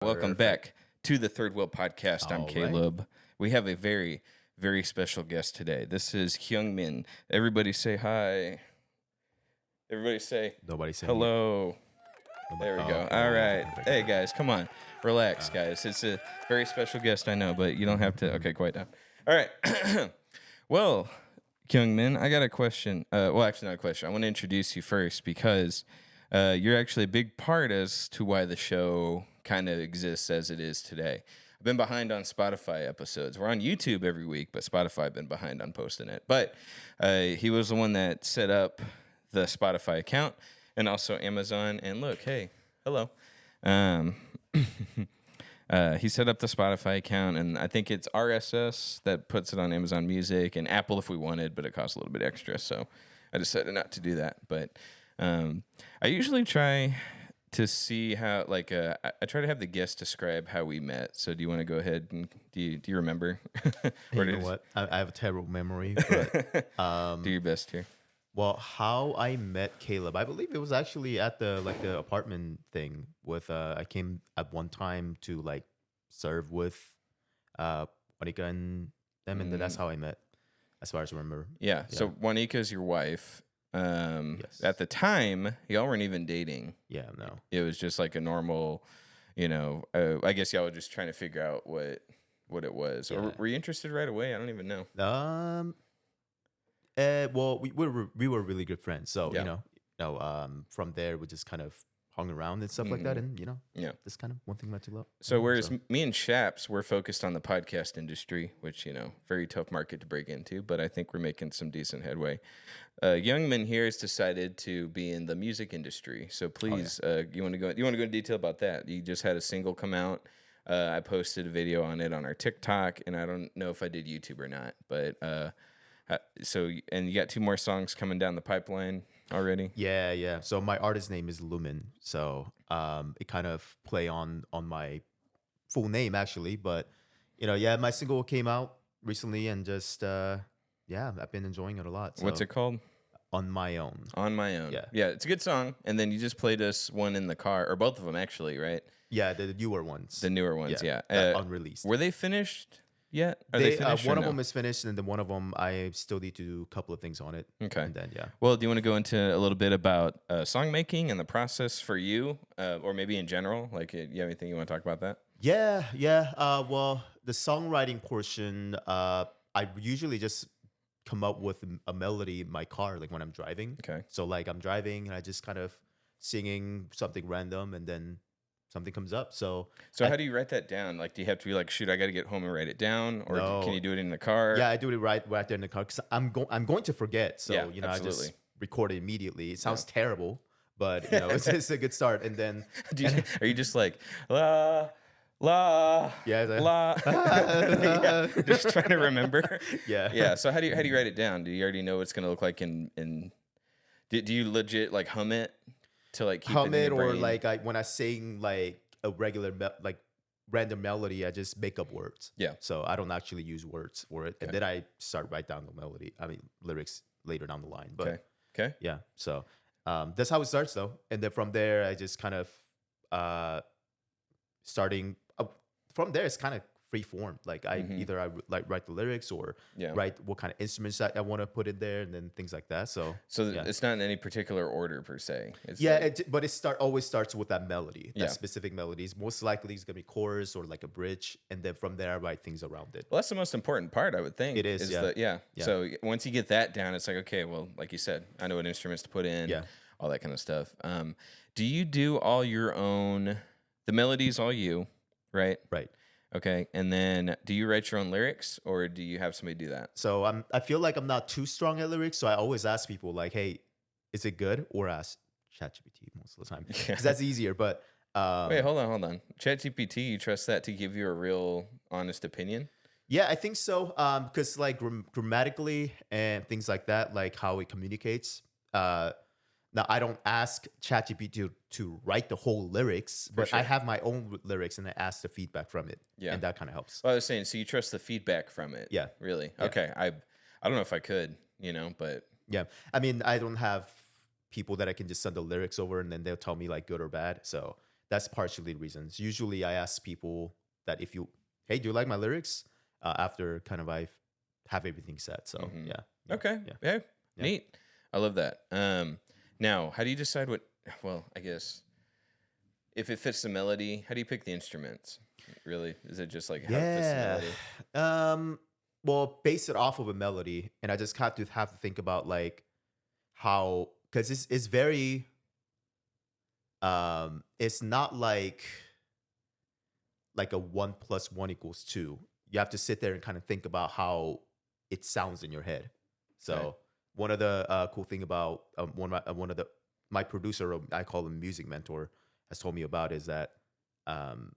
Welcome back to the Third Wheel Podcast. I'm All right. Caleb. We have a very, very special guest today. This is Kyoungmin. Everybody say hi. Everybody say Nobody saying hello. Nobody, There we go. okay, All yeah, right. perfect. Hey, guys, come on. Relax, guys. It's a very special guest, I know, but you don't have to. Okay, quiet down. All right. Well, Kyoungmin, I got a question. Well, actually, not a question. I want to introduce you first because you're actually a big part as to why the show kind of exists as it is today. I've been behind on Spotify episodes. We're on YouTube every week, but Spotify have been behind on posting it. But he was the one that set up the Spotify account and also Amazon. And look, hey, hello. He set up the Spotify account, and I think it's RSS that puts it on Amazon Music and Apple if we wanted, but it costs a little bit extra. So I decided not to do that. But I usually try to see how, like, I try to have the guest describe how we met. So do you want to go ahead and do you remember? You know what? I have a terrible memory, but Do your best here. well, how I met Caleb, I believe it was actually at the apartment thing with I came at one time to like serve with Monica and them, and that's how I met, as far as I remember. Yeah. So Juanica's your wife. Yes. At the time, y'all weren't even dating. Yeah, no. It was just like a normal, I guess y'all were just trying to figure out what it was. Or Yeah. were you interested right away? I don't even know. Well, we were really good friends, so Yeah. from there we just kind of hung around and stuff like that, and Yeah. just kind of one thing led to love. So whereas me and Shaps, we're focused on the podcast industry, which, very tough market to break into, but I think we're making some decent headway. Kyoungmin here has decided to be in the music industry. So please, you want to go into detail about that? You just had a single come out. I posted a video on it on our TikTok, and I don't know if I did YouTube or not, but and you got 2 more songs coming down the pipeline already. Yeah. So my artist name is Lumen. So it kind of play on my full name actually, but my single came out recently, and just I've been enjoying it a lot. So, What's it called? On My Own. On My Own. Yeah. It's a good song. And then you just played us one in the car, or both of them actually, right? Yeah, the newer ones. The newer ones, yeah. Unreleased. Were they finished yet? Are they finished? One or of no? them is finished, and then one of them I still need to do a couple of things on it. Okay. And then Well, do you want to go into a little bit about song making and the process for you, or maybe in general? Like, you have anything you want to talk about that? Yeah. Well, the songwriting portion, I usually just come up with a melody in my car, like when I'm driving. Okay. So like I'm driving and I just kind of singing something random, and then something comes up. So how do you write that down? Like, do you have to be like, shoot, I got to get home and write it down, or No. can you do it in the car? yeah, I do it right there in the car, because I'm going to forget. So Yeah, I absolutely. just record it immediately. It sounds terrible, but it's a good start. And then Are you just like la la yeah, la? Yeah, just trying to remember. yeah. Yeah. So how do you write it down? Do you already know what it's gonna look like in? Do you legit like hum it to like keep Hum it in it, your or brain? like when I sing like a regular like random melody, I just make up words. Yeah. So I don't actually use words for it, and then I start write down the melody. I mean lyrics later down the line. But Okay. yeah, so that's how it starts though, and then from there I just kind of starting from there. It's kind of free form. Like I either write the lyrics, or Yeah. write what kind of instruments I want to put in there, and then things like that. So yeah. It's not in any particular order per se. It's Yeah, like- but it always starts with that melody, that Yeah. specific melodies. Most likely it's gonna be chorus or like a bridge, and then from there I write things around it. Well, that's the most important part, I would think. It is, yeah. Yeah. Yeah. So once you get that down, it's like, okay, well, like you said, I know what instruments to put in, Yeah. all that kind of stuff. Do you do all your own, the melodies, all you, right? Right. Okay. And then do you write your own lyrics, or do you have somebody do that? So I feel like I'm not too strong at lyrics, so I always ask people like, "Hey, is it good?" Or ask ChatGPT most of the time, because that's easier. But Wait, hold on. ChatGPT, you trust that to give you a real honest opinion? yeah, I think so. Because like grammatically and things like that, like how it communicates. Now I don't ask ChatGPT to write the whole lyrics, but I sure. have my own lyrics, and I ask the feedback from it. Yeah. And that kind of helps. Well, I was saying, so you trust the feedback from it? Yeah. Really? Yeah. Okay. I don't know if I could, but Yeah. I mean, I don't have people that I can just send the lyrics over, and then they'll tell me like good or bad. So that's partially the reasons. Usually, I ask people that if you, hey, do you like my lyrics? After kind of I have everything set. So Mhm. yeah, Okay. yeah, Yeah. yeah. Neat. I love that. Now, how do you decide what? Well, I guess if it fits the melody, how do you pick the instruments? Really, is it just like how it fits the Yeah. melody? Um, well, base it off of a melody, and I just have to think about like how, because it's very it's not like a 1 + 1 = 2. You have to sit there and kind of think about how it sounds in your head. Okay. So one of the cool thing about one of the my producer, I call him music mentor, has told me about is that um,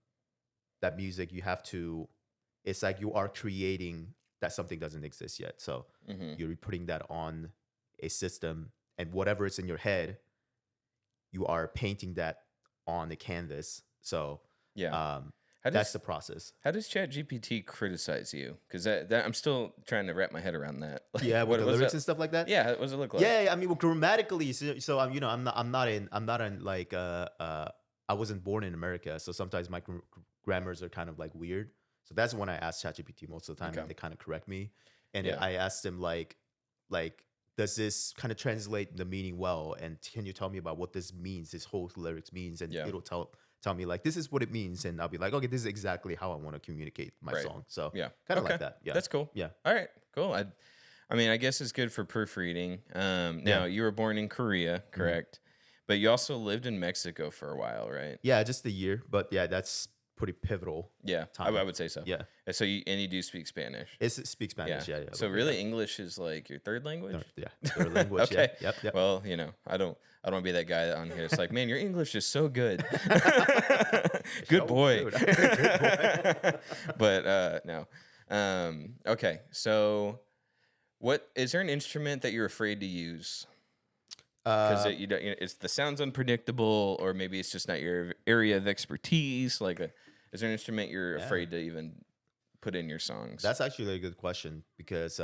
that music you have to. It's like you are creating that something doesn't exist yet. So Mm-hmm. you're putting that on a system, and whatever is in your head, you are painting that on the canvas. So Yeah. um, How that's does the process. how does ChatGPT criticize you? Because that I'm still trying to wrap my head around that. Like, Yeah, with what the was lyrics that? and stuff like that. Yeah. What does it look like? Yeah, I mean, well, grammatically, so I'm not in like I wasn't born in America, so sometimes my grammars are kind of like weird. So that's when I ask ChatGPT most of the time, Okay. and they kind of correct me. And then Yeah. I asked them like, does this kind of translate the meaning well? And can you tell me about what this means? This whole lyrics means, and Yeah. it'll tell me like this is what it means, and I'll be like, okay, this is exactly how I want to communicate my Right. song. So Yeah. kind of Okay. like that. Yeah, That's cool. yeah, All right. Cool. I mean, I guess it's good for proofreading. Now yeah. you were born in Korea, correct? But you also lived in Mexico for a while, right? Yeah, just a year, but yeah, that's pretty pivotal Yeah, time. I would say so. Yeah, And so you do speak Spanish. it's speak Spanish. Yeah, yeah. a So little bit, really, English is like your third language. yeah. Third language. Okay. Yeah, yep. Well, I don't want to be that guy on here. It's like, man, your English is so good. Good Oh, boy. dude. Good boy. But no. Okay. So, what is there an instrument that you're afraid to use? Because Uh, you don't, it's the sounds unpredictable, or maybe it's just not your area of expertise. Is there an instrument you're Yeah. afraid to even put in your songs? that's actually a good question because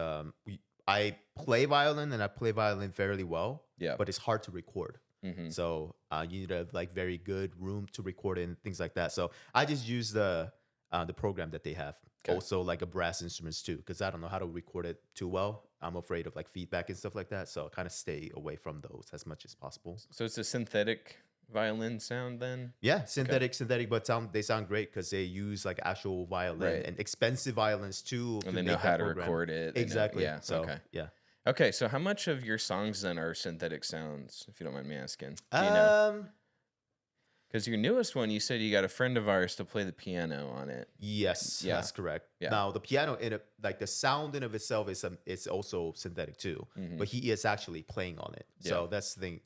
I play violin and I play violin fairly well. Yeah. But it's hard to record. Mm-hmm. So you need a like very good room to record in, things like that. So I just use the program that they have. Okay. Also like a brass instruments too, because I don't know how to record it too well. I'm afraid of like feedback and stuff like that. So I kind of stay away from those as much as possible. So it's a synthetic violin sound then? Yeah, synthetic, but they sound great because they use like actual violin Right. and expensive violins too. And they know how to record it. They know- Exactly. yeah. So Okay. yeah. Okay. So how much of your songs then are synthetic sounds, if you don't mind me asking? Do you know? Because your newest one, you said you got a friend of ours to play the piano on it. Yes, Yeah. that's correct. Yeah. Now the piano like the sound in of itself is also synthetic too, Mhm. but he is actually playing on it. So Yeah. that's the thing.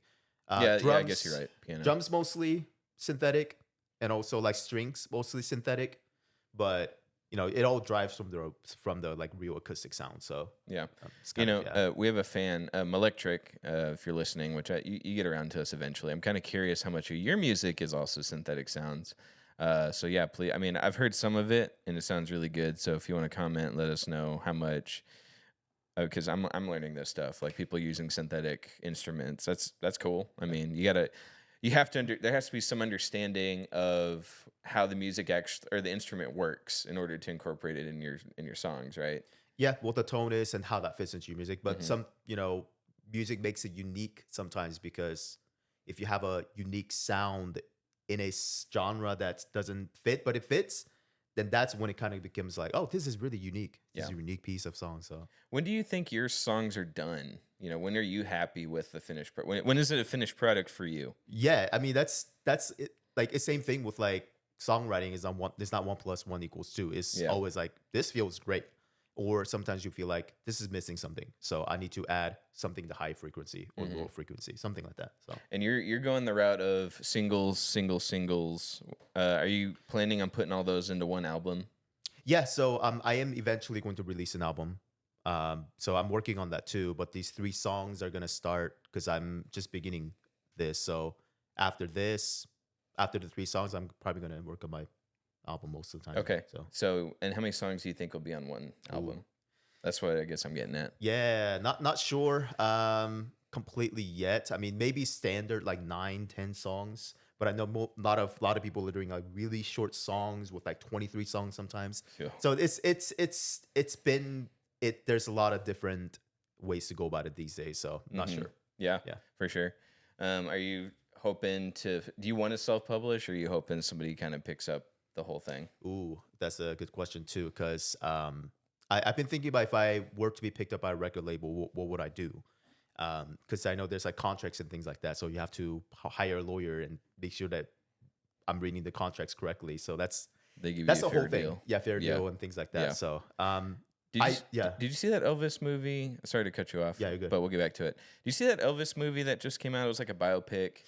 Yeah, Drums, I guess you're right. Piano. Drums mostly synthetic, and also like strings mostly synthetic, but it all drives from the like real acoustic sound. So Yeah. it's kind of, yeah. We have a fan, Electric, if you're listening, which you get around to us eventually. I'm kind of curious how much of your music is also synthetic sounds. So yeah, please. I mean, I've heard some of it and it sounds really good. So if you want to comment, let us know how much. Because I'm learning this stuff, like people using synthetic instruments. That's cool. I mean, you have to there has to be some understanding of how the music actually or the instrument works in order to incorporate it in your songs, right? Yeah, what the tone is and how that fits into your music. But Mhm. some, music makes it unique sometimes because if you have a unique sound in a genre that doesn't fit, but it fits, then that's when it kind of becomes like, oh, this is really unique. This is Yeah. a unique piece of song. So When do you think your songs are done? When are you happy with the finished product? When is it a finished product for you? yeah, I mean that's it. Like it's same thing with like songwriting is on one. It's not 1 + 1 = 2. It's Yeah. always like this feels great, or sometimes you feel like this is missing something. So I need to add something to high frequency or Mhm. low frequency, something like that. So And you're going the route of singles. Are you planning on putting all those into one album? yeah, so I am eventually going to release an album. So I'm working on that too. But these 3 songs are gonna start because I'm just beginning this. So after this, after the 3 songs, I'm probably gonna work on my album most of the time. Okay. So So, and how many songs do you think will be on one album? That's what I guess I'm getting at. yeah, not sure completely yet. I mean, maybe standard like 9, 10 songs. but I know a lot of people are doing like really short songs with like 23 songs sometimes. Yeah. So there's a lot of different ways to go about it these days. So I'm not sure. Yeah, Yeah. for sure. Are you hoping to? Do you want to self-publish, or are you hoping somebody kind of picks up the whole thing? Ooh, that's a good question too. Because I've been thinking about if I were to be picked up by a record label, what would I do? Because I know there's like contracts and things like that. So you have to hire a lawyer and make sure that I'm reading the contracts correctly. So that's They give you that's a the fair whole thing. deal. Yeah, fair Yeah. deal and things like that. Yeah. So Did you see that Elvis movie? Sorry to cut you off. Yeah, you're good. But we'll get back to it. Did you see that Elvis movie that just came out? It was like a biopic.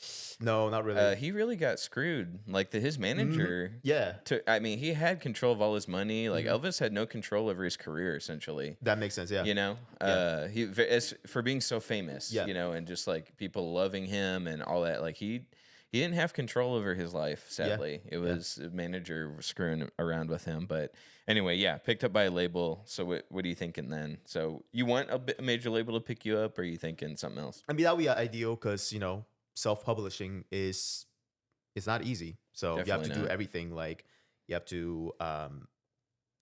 No, not really. He really got screwed. Like his manager. Yeah, I mean, he had control of all his money. Like Elvis had no control over his career, essentially. that makes sense. Yeah. You know, for being so famous. Yeah. You know, and just like people loving him and all that. Like he didn't have control over his life. Sadly, it was a manager screwing around with him. But anyway, yeah, picked up by a label. So what are you thinking then? So you want a major label to pick you up, or are you thinking something else? I mean, that would be ideal because self-publishing is not easy. So you have Definitely to do not. everything. Like you have to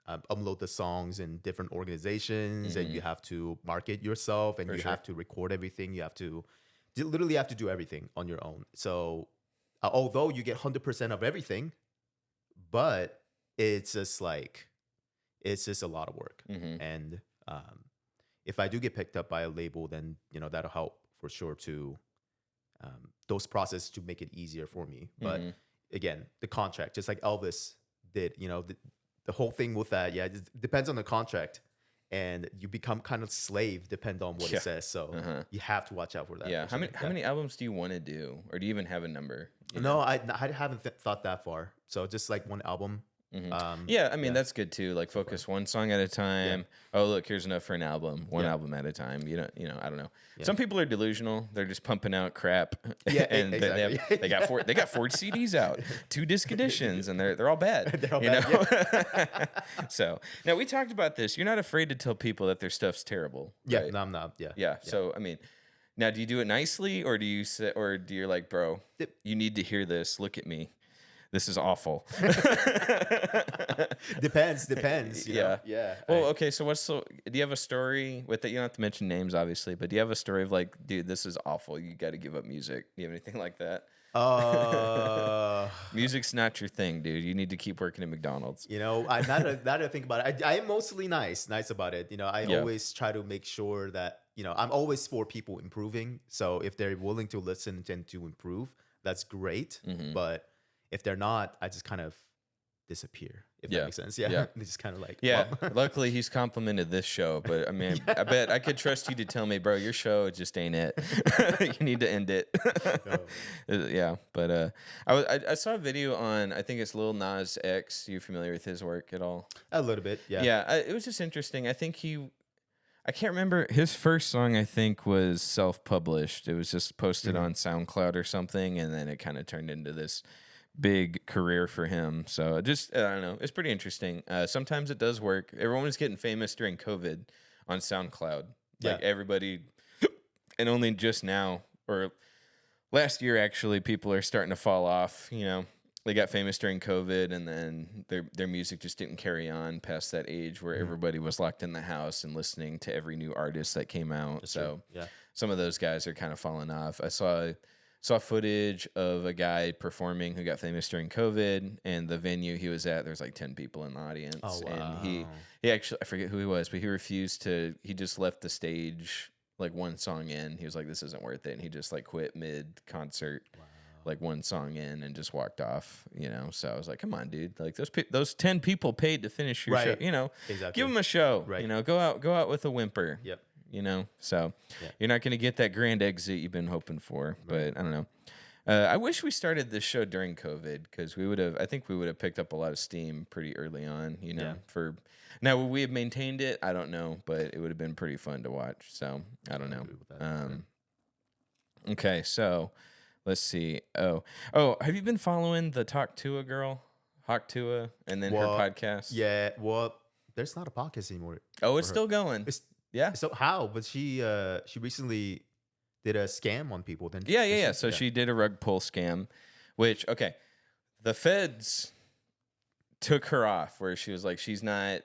upload the songs in different organizations, and you have to market yourself, and For you sure. have to record everything. You literally have to do everything on your own. So although you get 100% of everything, but it's just a lot of work. And if I do get picked up by a label, then that'll help for sure to those process to make it easier for me. But again, the contract, just like Elvis did, the whole thing with that, yeah, it depends on the contract, and you become kind of slave depend on what Yeah. it says. So you have to watch out for that. Yeah. for How many albums do you want to do, or do you even have a number? You No, I haven't thought that far. So just like one album. Yeah, I mean that's good too. Like focus one song at a time. Oh, look, here's enough for an album. One album at a time. You know, I don't know. Some people are delusional. They're just pumping out crap. Yeah, and exactly. they got four CDs out, 2 disc editions, and they're all bad. They're all you bad, know. So now we talked about this. You're not afraid to tell people that their stuff's terrible. Yeah, right? no, I'm not. Yeah. Yeah. So I mean, now do you do it nicely, or do you say, or do you like, bro, you need to hear this. Look at me. This is awful. Depends. You know? Yeah. Well, okay. So do you have a story with it? You don't have to mention names, obviously, but do you have a story of like, dude, this is awful. You got to give up music. Do you have anything like that? Music's not your thing, dude. You need to keep working at McDonald's. now that I think about it, I am mostly nice about it. I Yeah. always try to make sure that, I'm always for people improving. So if they're willing to listen and to improve, that's great. But if they're not, I just kind of disappear, if that makes sense. Yeah. Yeah. It's just kind of like, Yeah. well, Luckily, he's complimented this show, but I mean, I bet I could trust you to tell me, bro, your show just ain't it. You need to end it. Yeah. But I saw a video on, I think it's Lil Nas X. You familiar with his work at all? a little bit. Yeah. Yeah. It was just interesting. I think I can't remember his first song. I think was self-published. It was just posted on SoundCloud or something, and then it kind of turned into this big career for him. So I don't know. It's pretty interesting. Sometimes it does work. Everyone was getting famous during COVID on SoundCloud. Like everybody, and only just now or last year actually, people are starting to fall off. They got famous during COVID, and then their music just didn't carry on past that age where everybody was locked in the house and listening to every new artist that came out. So some of those guys are kind of falling off. I saw footage of a guy performing who got famous during COVID, and the venue he was at, there's like 10 people in the audience. Oh, wow. And he actually, I forget who he was, but he just left the stage like one song in. He was like, this isn't worth it. And he just like quit mid concert. Wow. Like one song in and just walked off, So I was like, come on, dude. Like those 10 people paid to finish your show, Exactly. give them a show, Right. Go out with a whimper. Yep. So you're not going to get that grand exit you've been hoping for, but I don't know. I wish we started this show during COVID because I think we would have picked up a lot of steam pretty early on, for now, would we have maintained it? I don't know, but it would have been pretty fun to watch. So I don't know. Okay. So let's see. Oh, have you been following the Talk Tuah girl, Hawk Tuah, and then her podcast? Yeah. Well, there's not a podcast anymore. Oh, it's still going. Yeah. So how? But she recently did a scam on people. Then Yeah. So she did a rug pull scam Which, okay, the feds took her off where she was like, she's not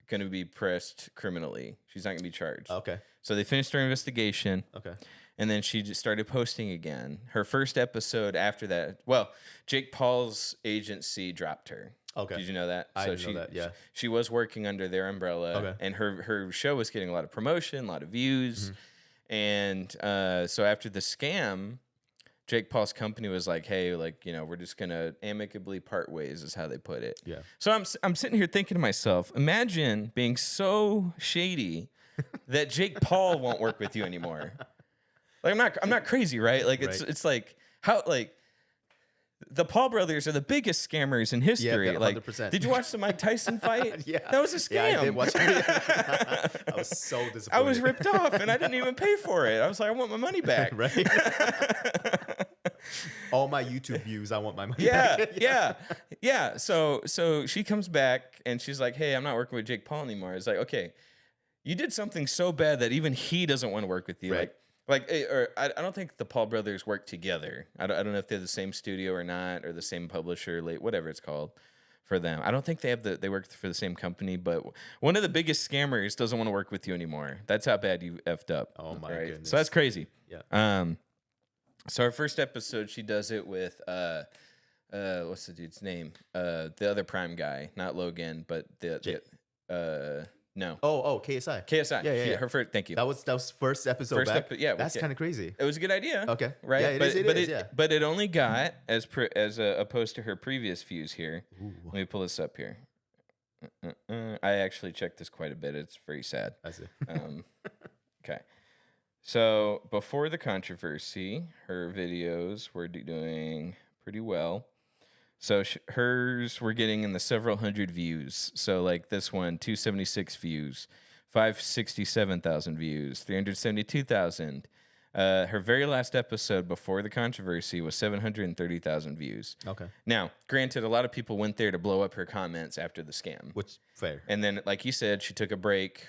going to be pressed criminally. She's not going to be charged. Okay. So they finished their investigation. Okay. And then she just started posting again. Her first episode after that, well, Jake Paul's agency dropped her. Okay. Did you know that? I didn't know that, yeah. She was working under their umbrella. Okay. And her show was getting a lot of promotion, a lot of views. And so after the scam, Jake Paul's company was like, hey, like, you know, we're just going to amicably part ways is how they put it. Yeah. So I'm sitting here thinking to myself, imagine being so shady that Jake Paul won't work with you anymore. Like I'm not crazy, right? Like it's like how like the Paul brothers are the biggest scammers in history. Yeah, like 100%. Did you watch the Mike Tyson fight? Yeah. That was a scam. Yeah, I did watch it. I was so disappointed. I was ripped off and I didn't even pay for it. I was like, I want my money back. Right. All my YouTube views, I want my money Yeah, back. yeah. So she comes back and she's like, hey, I'm not working with Jake Paul anymore. It's like, okay, you did something so bad that even he doesn't want to work with you. Right. I don't think the Paul brothers work together. I don't know if they're the same studio or not, or the same publisher, whatever it's called for them. I don't think they work for the same company, but one of the biggest scammers doesn't want to work with you anymore. That's how bad you effed up. Oh my right? goodness. So that's crazy. Yeah. So our first episode, she does it with what's the dude's name? The other Prime guy, not Logan, but no. Oh, KSI. KSI. Yeah. Her first. Thank you. That was first episode back. That's kind of crazy. It was a good idea. Okay. Right. Yeah, it is. But it only got as opposed to her previous views here. Ooh. Let me pull this up here. I actually checked this quite a bit. It's very sad. I see. Okay. So before the controversy, her videos were doing pretty well. So hers were getting in the several hundred views. So like this one, 276 views, 567,000 views, 372,000. Her very last episode before the controversy was 730,000 views. Okay. Now, granted, a lot of people went there to blow up her comments after the scam. Which fair. And then, like you said, she took a break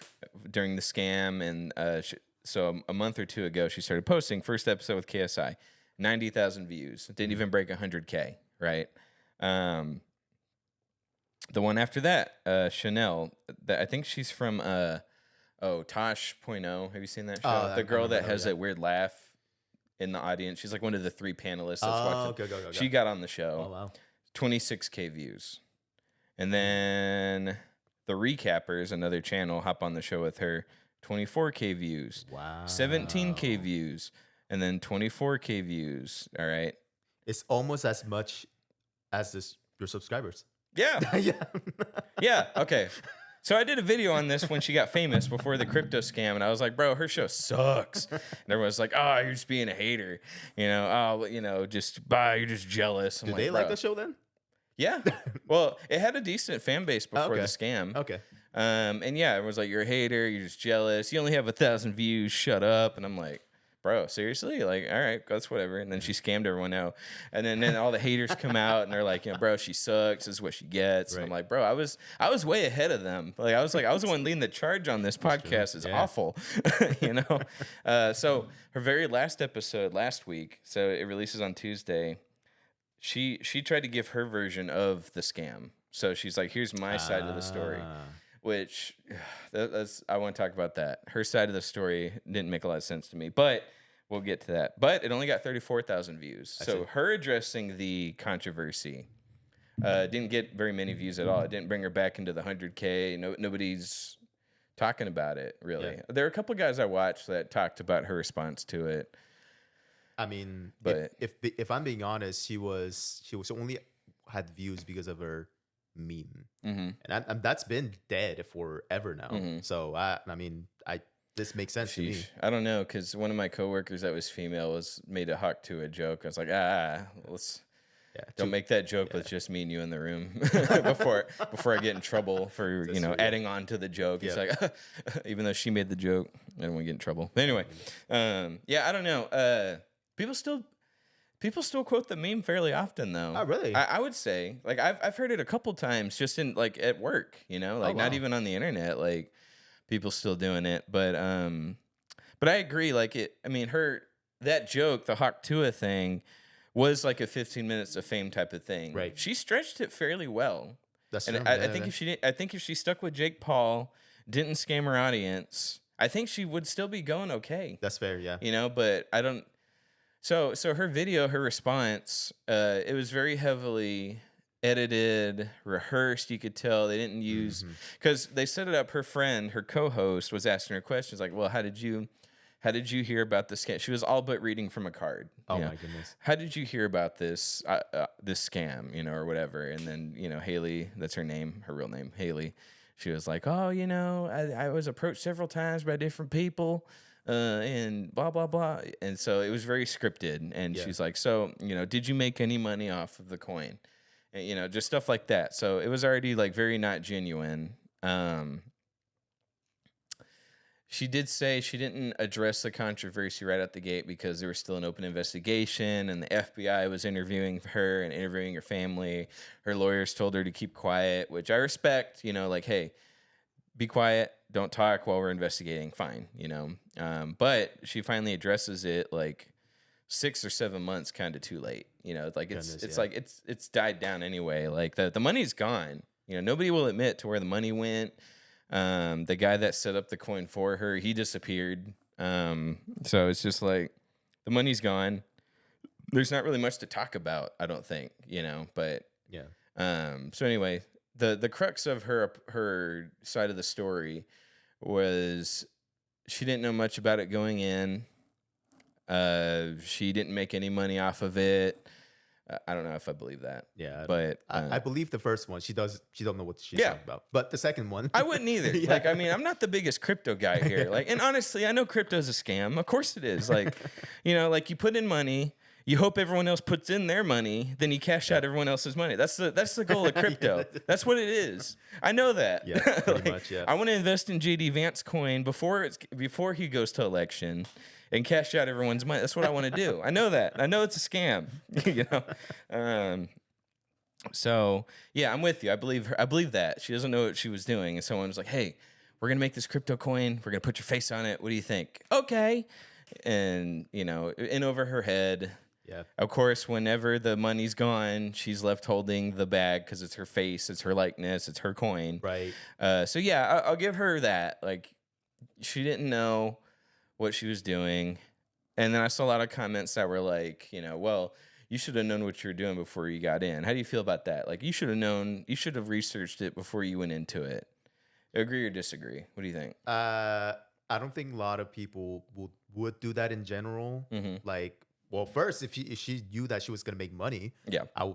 during the scam. And so a month or two ago, she started posting. First episode with KSI, 90,000 views. Didn't even break 100K, right? The one after that, Chanel, I think she's from Tosh.0. Have you seen that show? The girl that has that weird laugh in the audience. She's like one of the 3 panelists that's watching. Okay. She got on the show. Oh, wow. 26K views. And then the Recappers, another channel, hop on the show with her. 24K views. Wow. 17K views. And then 24K views. All right. It's almost as much as your subscribers. Yeah. Yeah. Yeah. Okay. So I did a video on this when she got famous before the crypto scam, and I was like, "Bro, her show sucks." And everyone's like, "Oh, you're just being a hater," you're just jealous. I'm Do they like the show then? Yeah. Well, it had a decent fan base before Okay. the scam. Okay. And yeah, everyone's like, "You're a hater. You're just jealous. You only have 1,000 views. Shut up." And I'm like, bro, seriously? Like, all right, that's whatever. And then she scammed everyone out. And then all the haters come out and they're like, bro, she sucks. This is what she gets. Right. And I'm like, bro, I was way ahead of them. Like, I was the one leading the charge on this podcast. It's awful. So her very last episode last week, so it releases on Tuesday. She tried to give her version of the scam. So she's like, here's my side of the story. Which I want to talk about that. Her side of the story didn't make a lot of sense to me, but we'll get to that. But it only got 34,000 views. So her addressing the controversy didn't get very many views at all. It didn't bring her back into the 100K. Nobody's talking about it, really. Yeah. There are a couple of guys I watched that talked about her response to it. I mean, but if I'm being honest, she was only had views because of her meme, and that's been dead forever now. So this makes sense to me. I don't know, because one of my coworkers that was female made a Hawk to a joke. I was like, don't make that joke with just me and you in the room before I get in trouble for adding on to the joke. It's like, even though she made the joke, I don't want to get in trouble. But anyway, I don't know. People still quote the meme fairly often, though. Oh, really? I would say, like, I've heard it a couple times just in like at work, not even on the internet. Like, people still doing it, but I agree. Like that joke, the Hawk Tua thing, was like a 15 minutes of fame type of thing. Right. She stretched it fairly well. That's And true. I think if she stuck with Jake Paul, didn't scam her audience, I think she would still be going okay. That's fair. Yeah. You know, but I don't. So her video, her response, it was very heavily edited, rehearsed. You could tell they didn't use because they set it up. Her friend, her co-host, was asking her questions like, "Well, how did you hear about this scam?" She was all but reading from a card. Oh my goodness. How did you hear about this this scam, or whatever? And then Haley, that's her name, her real name, Haley. She was like, "Oh, I was approached several times by different people, and blah blah blah." And so it was very scripted. And she's like, "So, did you make any money off of the coin?" And, just stuff like that. So it was already like very not genuine. She did say she didn't address the controversy right out the gate because there was still an open investigation and the FBI was interviewing her and interviewing her family. Her lawyers told her to keep quiet, which I respect, like, hey, be quiet, don't talk while we're investigating, fine, But she finally addresses it like 6 or 7 months kind of too late. Like it's died down anyway. Like the money's gone. Nobody will admit to where the money went. The guy that set up the coin for her, he disappeared. So it's just like the money's gone. There's not really much to talk about, I don't think, but yeah. So anyway, the crux of her side of the story was she didn't know much about it going in. She didn't make any money off of it. I don't know if I believe that. Yeah, but I believe the first one. She don't know what she's talking about. But the second one, I wouldn't either. Yeah. Like, I mean, I'm not the biggest crypto guy here. Like, and honestly, I know crypto's a scam. Of course it is. Like, like you put in money, you hope everyone else puts in their money, then you cash out everyone else's money. That's the goal of crypto. That's what it is. I know that. Yeah, pretty much. Yeah. I want to invest in JD Vance coin before he goes to election. And cash out everyone's money. That's what I want to do. I know that. I know it's a scam. So yeah, I'm with you. I believe her. I believe that she doesn't know what she was doing, and someone was like, "Hey, we're gonna make this crypto coin. We're gonna put your face on it. What do you think?" Okay, and in over her head. Yeah. Of course, whenever the money's gone, she's left holding the bag because it's her face, it's her likeness, it's her coin. Right. So yeah, I'll give her that. Like, she didn't know what she was doing. And then I saw a lot of comments that were like, well, you should have known what you were doing before you got in. How do you feel about that? Like, you should have known, you should have researched it before you went into it. Agree or disagree? What do you think? I don't think a lot of people would do that in general. Like, well, first, if she knew that she was going to make money,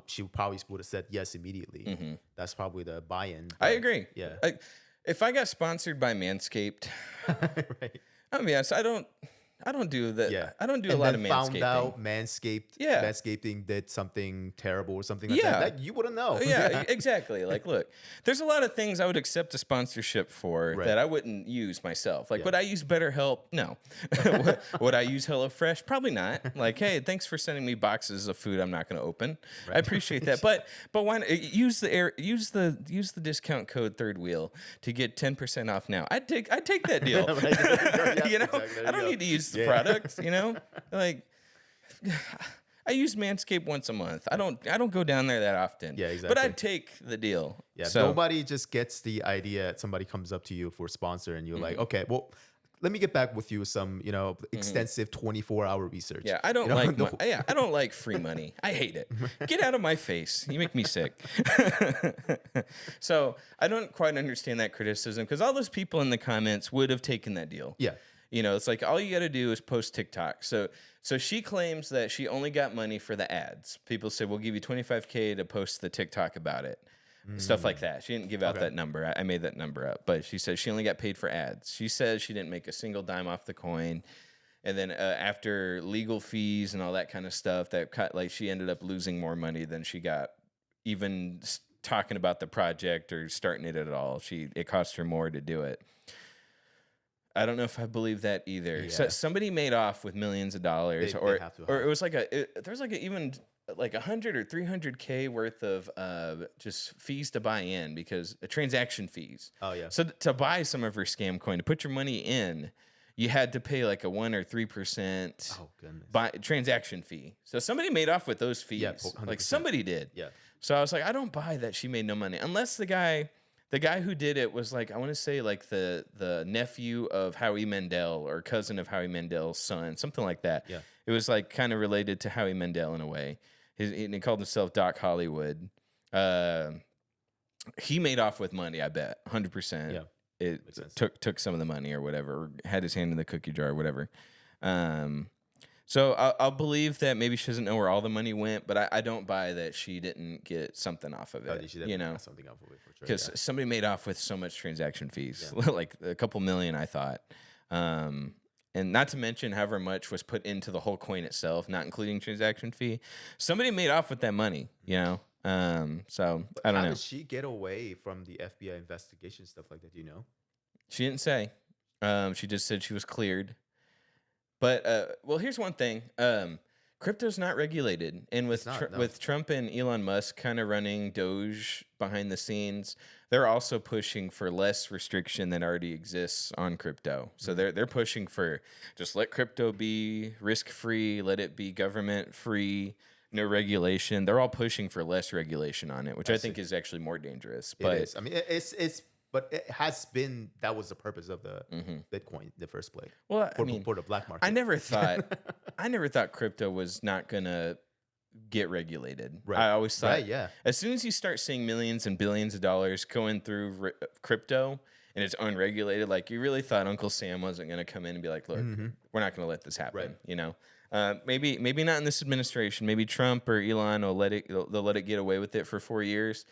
she probably would have said yes immediately. That's probably the buy-in. I agree. Yeah. If I got sponsored by Manscaped, right. I mean, yes, I don't do that. Yeah. I don't do and a lot then of manscaping. Found out Manscaping did something terrible or something like that you wouldn't know. Yeah, exactly. Like, look, there's a lot of things I would accept a sponsorship for that I wouldn't use myself. Like, would I use BetterHelp? No. Would I use HelloFresh? Probably not. Like, hey, thanks for sending me boxes of food I'm not going to open. I appreciate that. But why not use the discount code Third Wheel to get 10% off now? I'd take that deal. Exactly. I don't need to use the product, like I use Manscaped once a month. I don't go down there that often. Yeah, exactly. But I'd take the deal. Yeah, so, nobody just gets the idea. Somebody comes up to you for a sponsor, and you're like, okay, well, let me get back with you with some, extensive 24-hour research. Yeah, I don't I don't like free money. I hate it. Get out of my face. You make me sick. So I don't quite understand that criticism because all those people in the comments would have taken that deal. Yeah. It's like all you got to do is post TikTok. So she claims that she only got money for the ads. People say, we'll give you $25K to post the TikTok about it. Stuff like that. She didn't give out that number. I made that number up. But she said she only got paid for ads. She says she didn't make a single dime off the coin. And then after legal fees and all that kind of stuff, she ended up losing more money than she got even talking about the project or starting it at all. It cost her more to do it. I don't know if I believe that either. Yeah. So somebody made off with millions of dollars, or it was like there's like even like 100 or 300K worth of just fees to buy in because transaction fees. Oh yeah. So to buy some of her scam coin, to put your money in, you had to pay like a 1 or 3% Oh goodness. transaction fee. So somebody made off with those fees. Yeah, Like 100%. somebody did. Yeah. So I was like, I don't buy that she made no money unless the guy who did it was like, I want to say like the nephew of Howie Mandel or cousin of Howie Mandel's son, something like that. Yeah. It was like kind of related to Howie Mandel in a way. He called himself Doc Hollywood. He made off with money, I bet, 100%. Yeah. It took some of the money or whatever, or had his hand in the cookie jar or whatever. So I'll believe that maybe she doesn't know where all the money went, but I don't buy that she didn't get something off of it. She got something off of it for sure. Because somebody made off with so much transaction fees, like a couple million, I thought. And not to mention however much was put into the whole coin itself, not including transaction fee. Somebody made off with that money, you know? So I don't know. How did she get away from the FBI investigation, stuff like that? Do you know? She didn't say. She just said she was cleared. But well, here's one thing. Crypto's not regulated, and with with Trump and Elon Musk kind of running Doge behind the scenes, they're also pushing for less restriction than already exists on crypto. So they're pushing for just let crypto be risk free, let it be government free. No regulation. They're all pushing for less regulation on it, which I think is actually more dangerous. But it is. I mean, but it has been, that was the purpose of the Bitcoin in the first place. Well, for the black market. I never thought crypto was not gonna get regulated. Right. I always thought, yeah. As soon as you start seeing millions and billions of dollars going through crypto and it's unregulated, like you really thought Uncle Sam wasn't gonna come in and be like, look, we're not gonna let this happen. Right. You know. Maybe not in this administration. Maybe Trump or Elon will they'll let it get away with it for 4 years.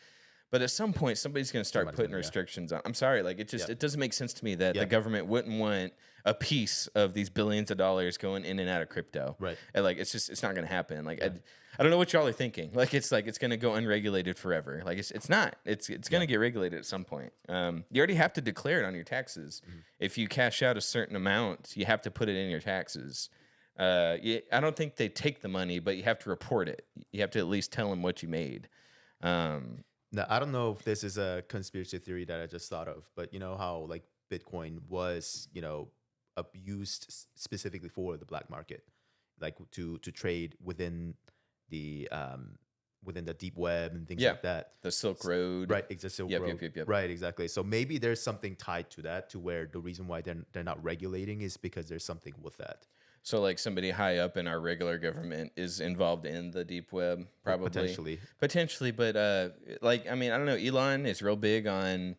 But at some point, somebody's going to start putting restrictions on. I'm sorry, like it doesn't make sense to me that the government wouldn't want a piece of these billions of dollars going in and out of crypto. Right. And like it's not going to happen. Like I don't know what y'all are thinking. Like it's going to go unregulated forever. Like it's not. It's going to get regulated at some point. You already have to declare it on your taxes. If you cash out a certain amount, you have to put it in your taxes. I don't think they take the money, but you have to report it. You have to at least tell them what you made. Now, I don't know if this is a conspiracy theory that I just thought of, but you know how like Bitcoin was, abused specifically for the black market, like to trade within the deep web and things like that. The Silk Road. Right, exactly. Silk Road. Yep. Right, exactly. So maybe there's something tied to that, to where the reason why they're not regulating is because there's something with that. So, like somebody high up in our regular government is involved in the deep web, probably. Potentially, but I don't know. Elon is real big on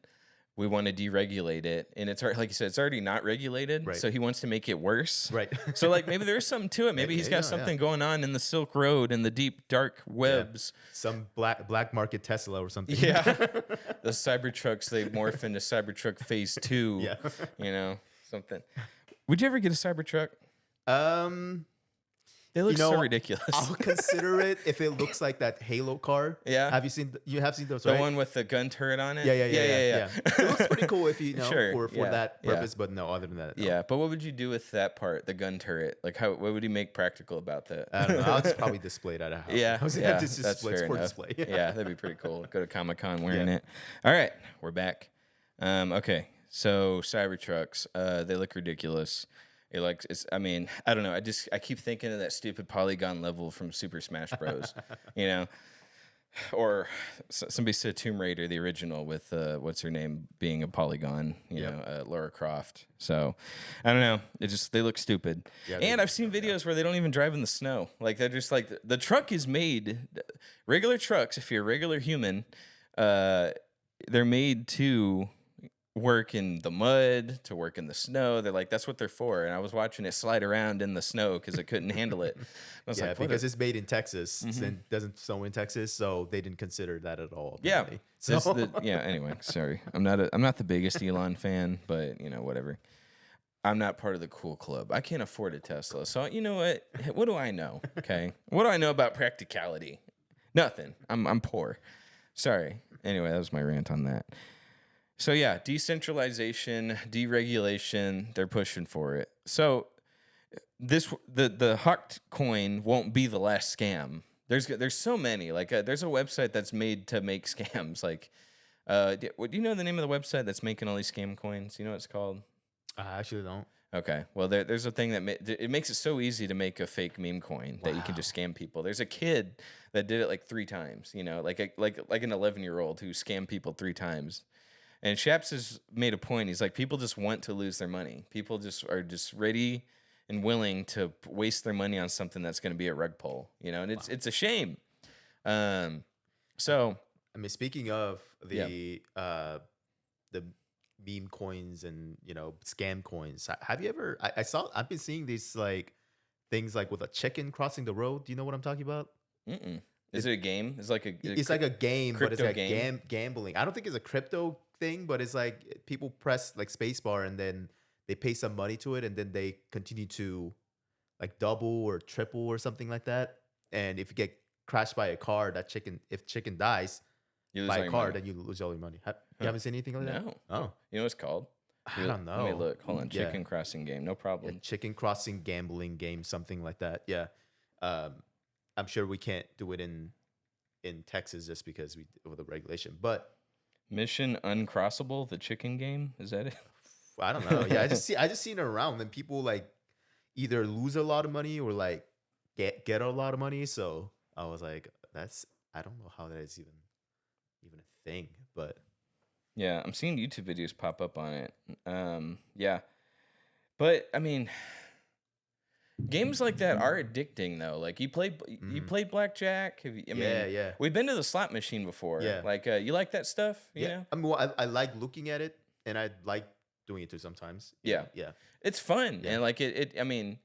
we want to deregulate it, and it's like you said, it's already not regulated. Right. So he wants to make it worse. Right. So like maybe there's something to it. Maybe he's got something going on in the Silk Road and the deep dark webs. Yeah. Some black market Tesla or something. Yeah. The Cybertrucks, they morph into Cybertruck Phase 2. Yeah. Something. Would you ever get a Cybertruck? They look so ridiculous. I'll consider it if it looks like that Halo car. Yeah. Have you seen? You have seen those, the right? one with the gun turret on it. Yeah. It looks pretty cool if you know Sure, for that purpose, but no, other than that, no. Yeah. But what would you do with that part, the gun turret? Like, what would you make practical about that? I don't know. I'll just probably display it at a house. That's fair enough. Display. Yeah, that'd be pretty cool. Go to Comic-Con wearing it. All right, we're back. Okay, so Cybertrucks, they look ridiculous. I don't know. I keep thinking of that stupid polygon level from Super Smash Bros. Or somebody said Tomb Raider, the original, with what's her name being a polygon. Lara Croft. So I don't know. They look stupid. Yeah, and I've seen videos where they don't even drive in the snow. Like they're just like the truck is made. Regular trucks, if you're a regular human, they're made to work in the mud, to work in the snow. They're like, that's what they're for. And I was watching it slide around in the snow because it couldn't handle it. I was like, because it's made in Texas and doesn't snow in Texas, so they didn't consider that at all. Apparently. Anyway, sorry. I'm not the biggest Elon fan, but whatever. I'm not part of the cool club. I can't afford a Tesla. So you know what? What do I know? Okay. What do I know about practicality? Nothing. I'm poor. Sorry. Anyway, that was my rant on that. So yeah, decentralization, deregulation, they're pushing for it. So the Hucked coin won't be the last scam. There's so many. Like there's a website that's made to make scams. Like, do you know the name of the website that's making all these scam coins? You know what it's called? I actually don't. Okay. Well, there's a thing that it makes it so easy to make a fake meme coin that you can just scam people. There's a kid that did it like 3 times. You know, like an 11-year-old who scammed people 3 times. And Shaps has made a point. He's like, people just want to lose their money. People just are just ready and willing to waste their money on something that's going to be a rug pull. You know, and it's a shame. So I mean, speaking of Yeah. the meme coins and scam coins, have you ever? I've been seeing these like things like with a chicken crossing the road. Do you know what I'm talking about? Is it a game? It's like It's like a game, but it's crypto like game? gambling. I don't think it's a crypto thing, but it's like people press like spacebar and then they pay some money to it, and then they continue to like double or triple or something like that. And if you get crashed by a car, if chicken dies You lose by all a your car, money. then you lose all your money. You haven't seen anything like that? No. Oh, You know what it's called? I don't know. Let me look. Hold on. Yeah. Chicken crossing game. No Yeah, problem. chicken crossing gambling game, something like that. Yeah, I'm sure we can't do it in Texas just because of the regulation. But Mission Uncrossable, the chicken game. Is that it? I don't know. Yeah, I just seen it around, and people like either lose a lot of money or like get a lot of money. So I was like, I don't know how that is even a thing, but Yeah, I'm seeing YouTube videos pop up on it. Yeah, but I mean, games like that are addicting though. Like you play blackjack. Yeah. We've been to the slot machine before. Yeah. Like you like that stuff. You yeah. know, I mean, well, I like looking at it, and I like doing it too sometimes. Yeah. Yeah. it's fun Yeah. and like I mean,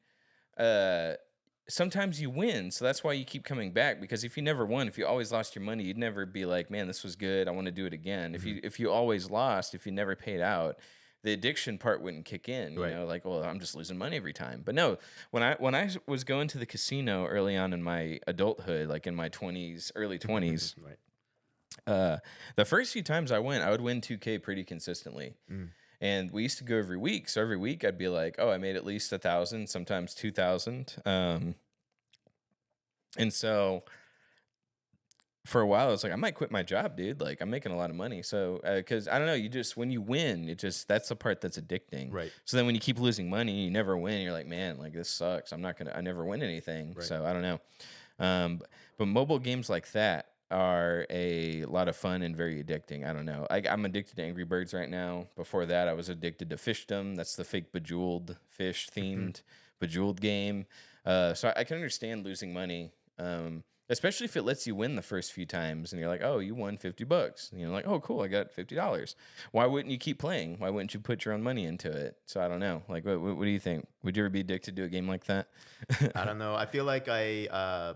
sometimes you win, so that's why you keep coming back. Because if you never won, if you always lost your money, you'd never be like, man, this was good. I want to do it again. If you always lost, if you never paid out, the addiction part wouldn't kick in. You Right. know, like, well, I'm just losing money every time. But no, when I was going to the casino early on in my adulthood, like in my 20s, early 20s, Right. the first few times I went, I would win 2K pretty consistently. And we used to go every week. So every week I'd be like, oh, I made at least 1,000, sometimes 2,000. And so for a while, I was like, I might quit my job, dude. Like I'm making a lot of money. So, cause I don't know, when you win, that's the part that's addicting. Right. So then when you keep losing money, you never win. You're like, man, like this sucks. I never win anything. Right. So I don't know. But mobile games like that are a lot of fun and very addicting. I don't know. I'm addicted to Angry Birds right now. Before that, I was addicted to Fishdom. That's the fake Bejeweled fish themed Bejeweled game. So I can understand losing money, especially if it lets you win the first few times and you're like, oh, you won $50. And you're like, oh, cool, I got $50. Why wouldn't you keep playing? Why wouldn't you put your own money into it? So I don't know. Like, what do you think? Would you ever be addicted to a game like that? I don't know. I feel like I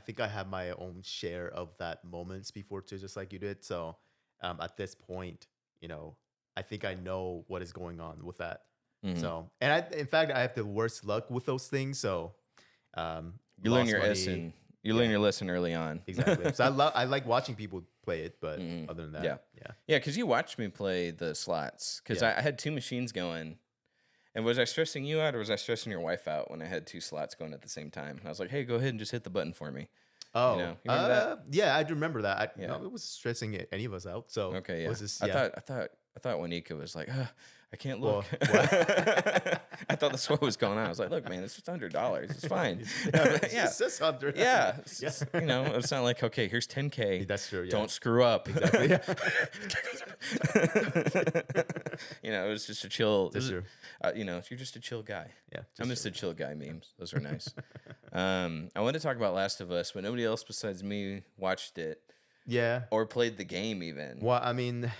think I have my own share of that moments before too, just like you did. So at this point, I think I know what is going on with that. So, and in fact, I have the worst luck with those things. So You learn lost your money. lesson. You learn your lesson early on. Exactly. So I like watching people play it, but other than that, Yeah. Yeah, because you watched me play the slots. Because Yeah. I had 2 machines going. And was I stressing you out or was I stressing your wife out when I had 2 slots going at the same time? And I was like, hey, go ahead and just hit the button for me. Oh, You remember that? yeah, I do remember that. Yeah. No, it was stressing any of us out. So Okay, it yeah. was just, I thought Juanica was like, I can't Well, look. what? I thought that's what was going on. I was like, look, man, it's just $100. It's fine. yeah, it's just under. Yeah. It's not like, okay, here's 10K. That's true. Yeah. Don't screw up. Exactly. Yeah. It was just a chill. That's true. You're just a chill guy. Yeah. I miss the chill guy memes. Those are nice. I wanted to talk about Last of Us, but nobody else besides me watched it Yeah. or played the game even. Well, I mean,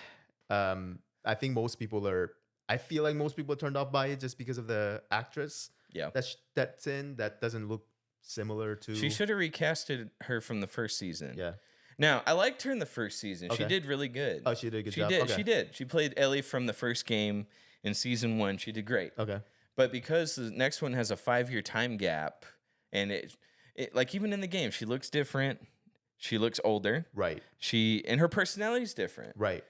I think I feel like most people are turned off by it just because of the actress Yeah. that's in that doesn't look similar to. She should have recasted her from the first season. Yeah. Now, I liked her in the first season. She Okay. did really good. Oh, she did a good She job. did. Okay. She did. She played Ellie from the first game in season 1. She did great. Okay. But because the next one has a 5-year time gap, and it like even in the game, she looks different. She looks older. Right. And her personality is different. Right.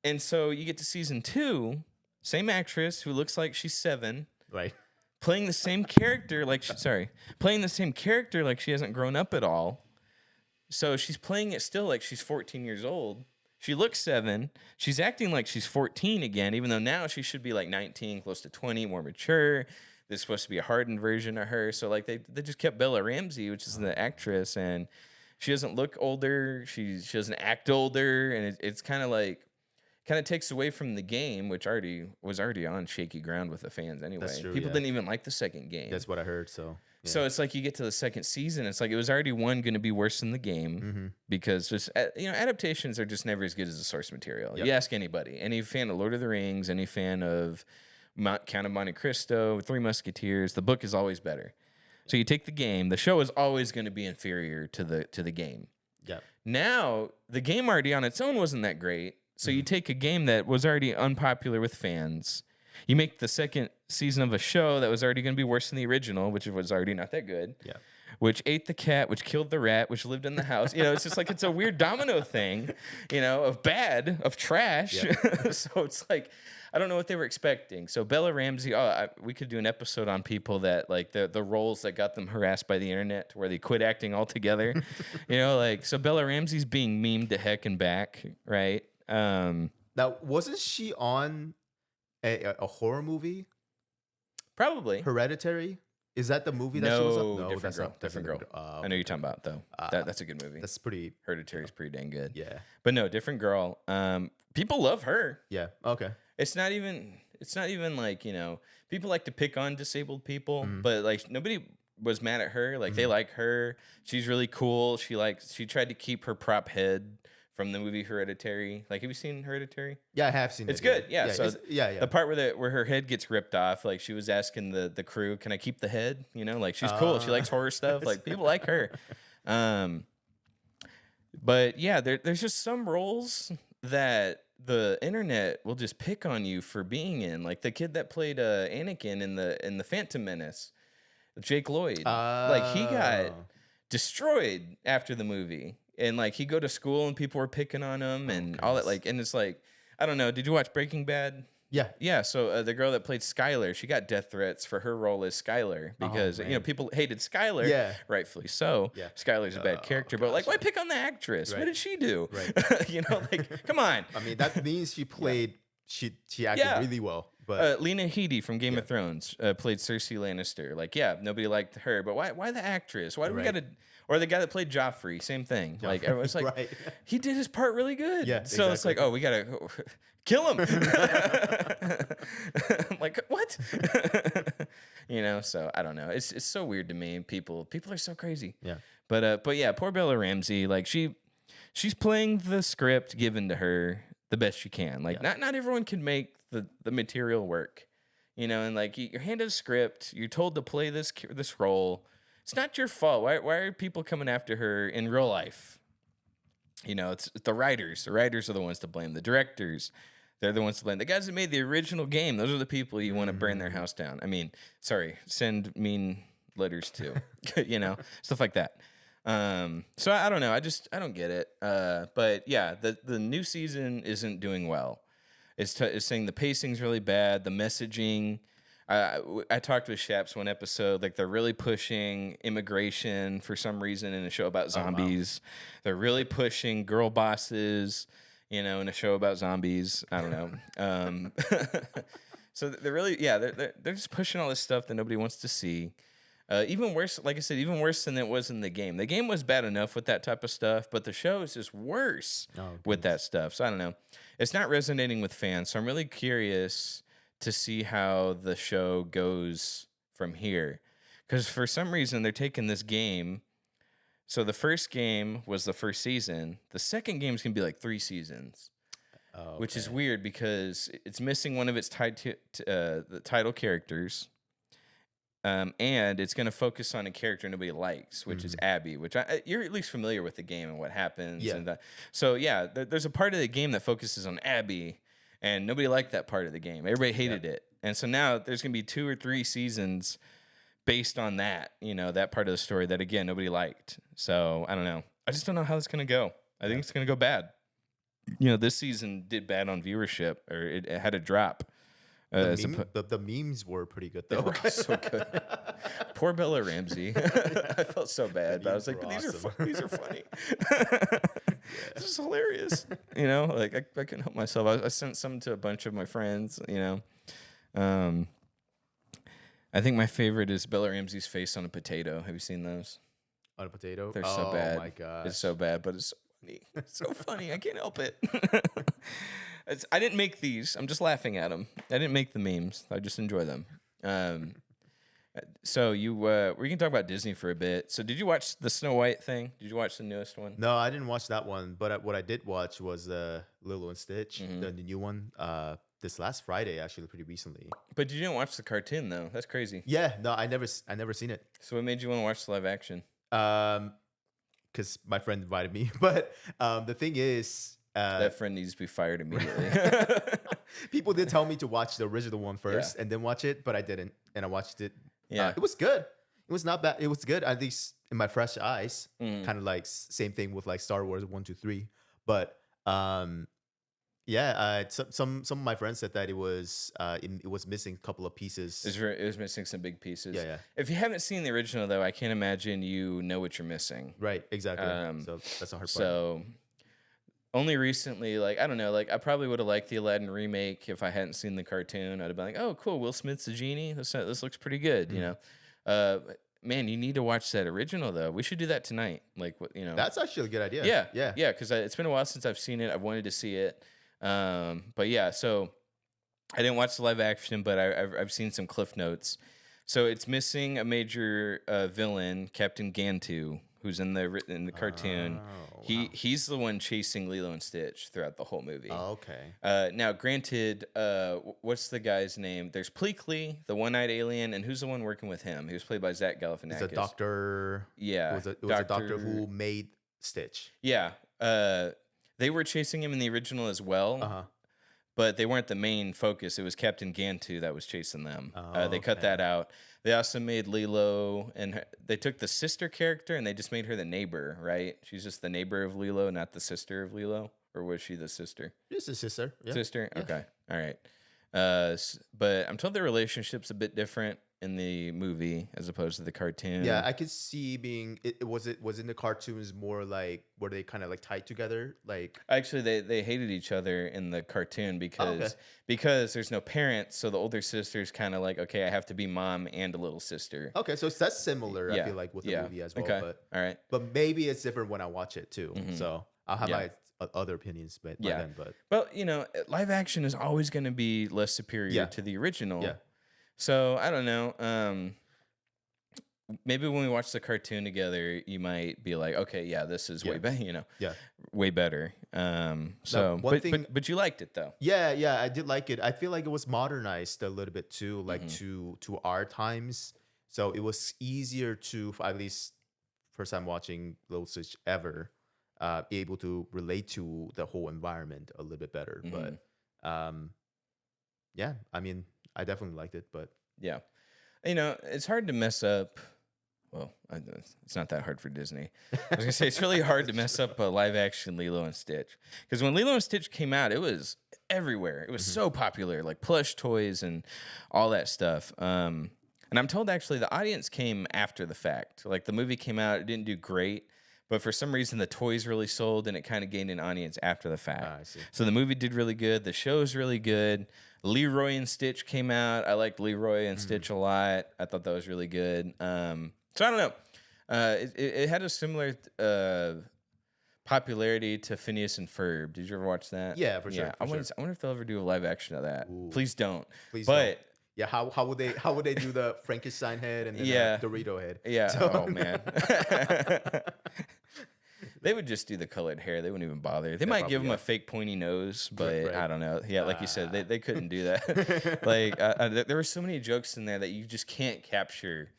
And so you get to season 2, same actress who looks like she's 7, Right. playing the same character playing the same character like she hasn't grown up at all. So she's playing it still like she's 14 years old. She looks 7. She's acting like she's 14 again, even though now she should be like 19, close to 20, more mature. There's supposed to be a hardened version of her. So like they just kept Bella Ramsey, which is the actress, and she doesn't look older. She doesn't act older, and it's kind of takes away from the game, which was already on shaky ground with the fans anyway. That's true, People yeah. didn't even like the second game. That's what I heard. So yeah. So it's like you get to the second season, it's like it was already going to be worse than the game because just adaptations are just never as good as the source material. Yep. You ask anybody, any fan of Lord of the Rings, any fan of Count of Monte Cristo, Three Musketeers, the book is always better. So you take the game, the show is always going to be inferior to the game. Yeah. Now the game already on its own wasn't that great. So you take a game that was already unpopular with fans, you make the second season of a show that was already going to be worse than the original, which was already not that good. Yeah. Which ate the cat, which killed the rat, which lived in the house. It's just like it's a weird domino thing, of trash. Yeah. So it's like I don't know what they were expecting. So Bella Ramsey, we could do an episode on people that like the roles that got them harassed by the internet to where they quit acting altogether. So Bella Ramsey's being memed to heck and back, right? Now, wasn't she on a horror movie? Probably. Hereditary? Is that the movie that she was on? No, different girl. Different girl. I know you're talking about though. That's a good movie. That's pretty. Hereditary is pretty dang good. Yeah. But no, different girl. People love her. Yeah. Okay. It's not even like, people like to pick on disabled people, but like nobody was mad at her. Like they like her. She's really cool. She tried to keep her prop head from the movie Hereditary. Like, have you seen Hereditary? Yeah, I have seen it. It's good. Yeah. So yeah. The part where her head gets ripped off, like she was asking the crew, "Can I keep the head?" Like she's cool. She likes horror stuff. Like people like her. But yeah, there's just some roles that the internet will just pick on you for being in. Like the kid that played Anakin in the Phantom Menace, Jake Lloyd. Like he got destroyed after the movie. And like he'd go to school and people were picking on him and all that. Like, and it's like, I don't know. Did you watch Breaking Bad? Yeah. Yeah. So the girl that played Skylar, she got death threats for her role as Skylar because people hated Skylar. Yeah. Rightfully so. Yeah. Skylar's a bad character, but like, why pick on the actress? Right. What did she do? Right. Like, come on. I mean, that means she played. She acted really well. But Lena Headey from Game of Thrones played Cersei Lannister. Like, yeah, nobody liked her, but why the actress? Why do we gotta? Or the guy that played Joffrey, same thing. Like everyone's like, he did his part really good. Yeah, so it's like, oh, we gotta kill him. I'm like, what? So I don't know. It's so weird to me. People are so crazy. Yeah. But yeah, poor Bella Ramsey. Like she's playing the script given to her the best she can. Like not everyone can make the material work. And like you're handed a script, you're told to play this role. It's not your fault. Why are people coming after her in real life? It's the writers. The writers are the ones to blame. The directors, they're the ones to blame. The guys that made the original game, those are the people you want to burn their house down. I mean, send mean letters to, stuff like that. So I don't know. I don't get it. But yeah, the new season isn't doing well. It's saying the pacing's really bad. The messaging. I talked with Shaps one episode. Like they're really pushing immigration for some reason in a show about zombies. Oh, wow. They're really pushing girl bosses, in a show about zombies. I don't know. So they're really they're just pushing all this stuff that nobody wants to see. Even worse, like I said, even worse than it was in the game. The game was bad enough with that type of stuff, but the show is just worse with that stuff. So I don't know. It's not resonating with fans. So I'm really curious to see how the show goes from here. Because for some reason, they're taking this game. So the first game was the first season. The second game is going to be like 3 seasons. Which is weird because it's missing one of its the title characters. And it's going to focus on a character nobody likes, which is Abby, which you're at least familiar with the game and what happens. Yeah. And so, there's a part of the game that focuses on Abby, and nobody liked that part of the game. Everybody hated it. And so now there's going to be 2 or 3 seasons based on that, that part of the story that, again, nobody liked. So I don't know. I just don't know how it's going to go. I think it's going to go bad. This season did bad on viewership, or it had a drop. The memes were pretty good They though. were all so good. Poor Bella Ramsey. I felt so bad, but I was like, memes but were awesome. these are funny. This is hilarious. Like I couldn't help myself. I sent some to a bunch of my friends. I think my favorite is Bella Ramsey's face on a potato. Have you seen those? On a potato. They're so bad. Oh my god. It's so bad, but it's so funny. It's so funny. I can't help it. I didn't make these. I'm just laughing at them. I didn't make the memes. I just enjoy them. So we can talk about Disney for a bit. So did you watch the Snow White thing? Did you watch the newest one? No, I didn't watch that one. But what I did watch was Lilo and Stitch, the new one. This last Friday, actually, pretty recently. But you didn't watch the cartoon though. That's crazy. Yeah, no, I never seen it. So what made you want to watch the live action? Because my friend invited me. But the thing is, that friend needs to be fired immediately. people did tell me to watch the original one first and then watch it, but I didn't, and I watched it. Yeah, it was good. It was not bad. It was good, at least in my fresh eyes. Kind of like same thing with like Star Wars 1, 2, 3. But some of my friends said that it was missing a couple of pieces. It was missing some big pieces. Yeah. If you haven't seen the original though, I can't imagine you know what you're missing. Right, exactly. So that's a hard part. So only recently, like I don't know, like I probably would have liked the Aladdin remake if I hadn't seen the cartoon. I'd have been like, oh, cool, Will Smith's the genie. This looks pretty good, Man, you need to watch that original though. We should do that tonight. Like, That's actually a good idea. Yeah. Because it's been a while since I've seen it. I've wanted to see it. But yeah, so I didn't watch the live action, but I've seen some cliff notes. So it's missing a major villain, Captain Gantu, who's in the cartoon. He's the one chasing Lilo and Stitch throughout the whole movie. Oh, okay. Now, granted, what's the guy's name? There's Pleakley, the one-eyed alien, and who's the one working with him? He was played by Zach Galifianakis. He's a doctor. Yeah, it was a doctor who made Stitch. Yeah. They were chasing him in the original as well, but they weren't the main focus. It was Captain Gantu that was chasing them. They cut that out. They also made Lilo, and they took the sister character and they just made her the neighbor, right? She's just the neighbor of Lilo, not the sister of Lilo. Or was she the sister? Just a sister. Yeah. Sister? Yeah. Okay. All right. But I'm told their relationship's a bit different in the movie as opposed to the cartoon. Yeah, I could see it was in the cartoons more like were they kind of like tied together, like actually they hated each other in the cartoon because there's no parents, so the older sister's kind of like, okay, I have to be mom and a little sister. Okay, so that's similar. I feel like with the movie as well. Okay. But all right, but maybe it's different when I watch it too. So I'll have my other opinions, but then. But well, live action is always going to be less superior to the original. Yeah. So I don't know. Maybe when we watch the cartoon together, you might be like, okay, yeah, this is way better. Way better. But you liked it though. Yeah, I did like it. I feel like it was modernized a little bit too, like to our times. So it was easier to, at least first time watching Lilo Stitch ever, be able to relate to the whole environment a little bit better. But yeah, I mean, I definitely liked it, but yeah, it's hard to mess up. Well, it's not that hard for Disney. I was gonna say it's really hard to mess up a live action Lilo and Stitch, because when Lilo and Stitch came out, it was everywhere. It was so popular, like plush toys and all that stuff. And I'm told actually the audience came after the fact. Like the movie came out, it didn't do great, but for some reason the toys really sold, and it kind of gained an audience after the fact. I see. So the movie did really good. The show's really good. Leroy and Stitch came out. I liked Leroy and Stitch a lot. I thought that was really good. So I don't know. It had a similar popularity to Phineas and Ferb. Did you ever watch that? Yeah, for sure. I wonder if they'll ever do a live action of that. Ooh. Please don't. Please but don't. Yeah, how would they do the Frankenstein head and then the Dorito head? Yeah. Oh man. They would just do the colored hair. They wouldn't even bother. They might give him a fake pointy nose, but Right. I don't know. Yeah, like you said, they couldn't do that. Like there were so many jokes in there that you just can't capture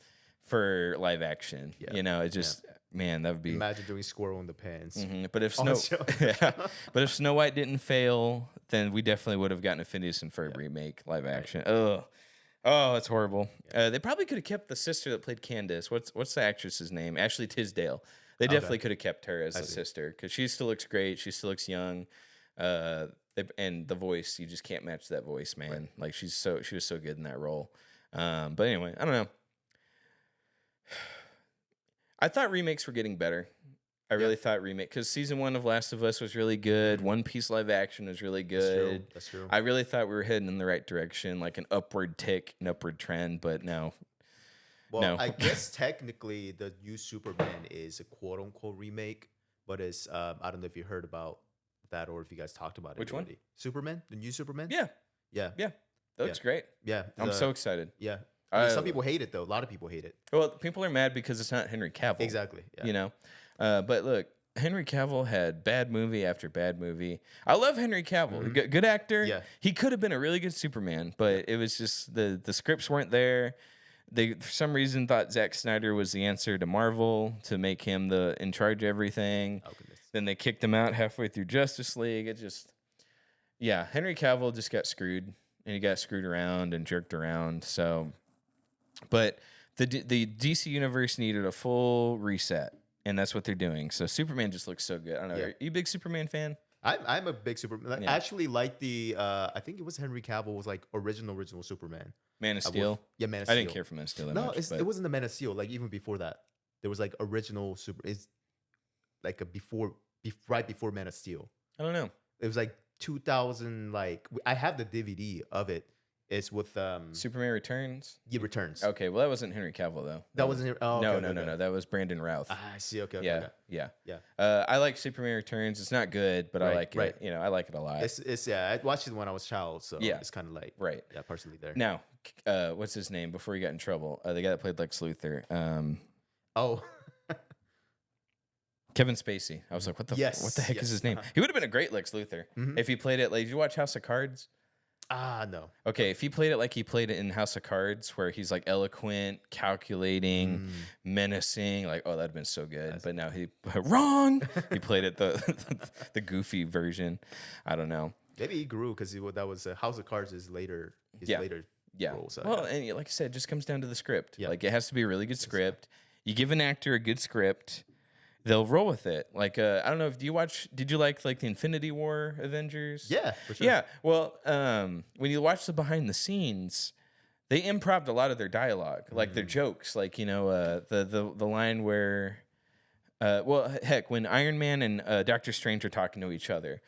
for live action. Yeah. It just man, that would be. Imagine doing Squirrel in the Pants. But if On the but if Snow White didn't fail, then we definitely would have gotten a Phineas and Ferb remake live action. Ugh. Oh, it's horrible. They probably could have kept the sister that played Candace. What's the actress's name? Ashley Tisdale. They definitely could have kept her as the sister, because she still looks great. She still looks young. And the voice, you just can't match that voice, man. Right. Like she was so good in that role. But anyway, I don't know. I thought remakes were getting better. I really thought because season 1 of Last of Us was really good. One Piece live action was really good. That's true. I really thought we were heading in the right direction, like an upward trend, but no. Well, no. I guess technically the new Superman is a quote unquote remake, but it's I don't know if you heard about that or if you guys talked about it. Which already. one? Superman, the new Superman. Yeah. That looks great. Yeah, I'm so excited. Yeah. I mean, some people hate it though. A lot of people hate it. Well, people are mad because it's not Henry Cavill. Exactly. Yeah. You know, but look, Henry Cavill had bad movie after bad movie. I love Henry Cavill. Good actor. Yeah. He could have been a really good Superman, but it was just the scripts weren't there. They, for some reason, thought Zack Snyder was the answer to Marvel to make him in charge of everything. Oh, goodness. Then they kicked him out halfway through Justice League. Henry Cavill just got screwed, and he got screwed around and jerked around. So, but the DC universe needed a full reset, and that's what they're doing. So Superman just looks so good. I don't know. Are you a big Superman fan? I'm a big Superman. I actually like the I think it was Henry Cavill was like original Superman. Man of Steel. Man of Steel. I didn't care for Man of Steel that much. It wasn't the Man of Steel. Like even before that, there was like original It's like right before Man of Steel. I don't know. It was like 2000. Like I have the DVD of it. It's with Superman Returns. He Returns. Okay, well that wasn't Henry Cavill though. That wasn't. Oh, okay, no. That was Brandon Routh. I see. Okay. Yeah. Yeah. I like Superman Returns. It's not good, but I like it. You know, I like it a lot. It's I watched it when I was a child, so it's kind of like personally there. Now, what's his name before he got in trouble? The guy that played Lex Luthor. Kevin Spacey. I was like, what the heck is his name? He would have been a great Lex Luthor if he played it. Like, did you watch House of Cards? No. Okay, if he played it like he played it in House of Cards, where he's like eloquent, calculating, menacing, like, oh, that'd have been so good. But now he he played it the goofy version. I don't know. Maybe he grew because that was House of Cards is later. Later. Role, so, well, and like I said, it just comes down to the script. Yeah. Like it has to be a really good script. You give an actor a good script, they'll roll with it. Like I don't know if did you like the Infinity War Avengers? Yeah, for sure. Yeah. Well, when you watch the behind the scenes, they improv'd a lot of their dialogue, like their jokes, like the line where heck, when Iron Man and Doctor Strange are talking to each other.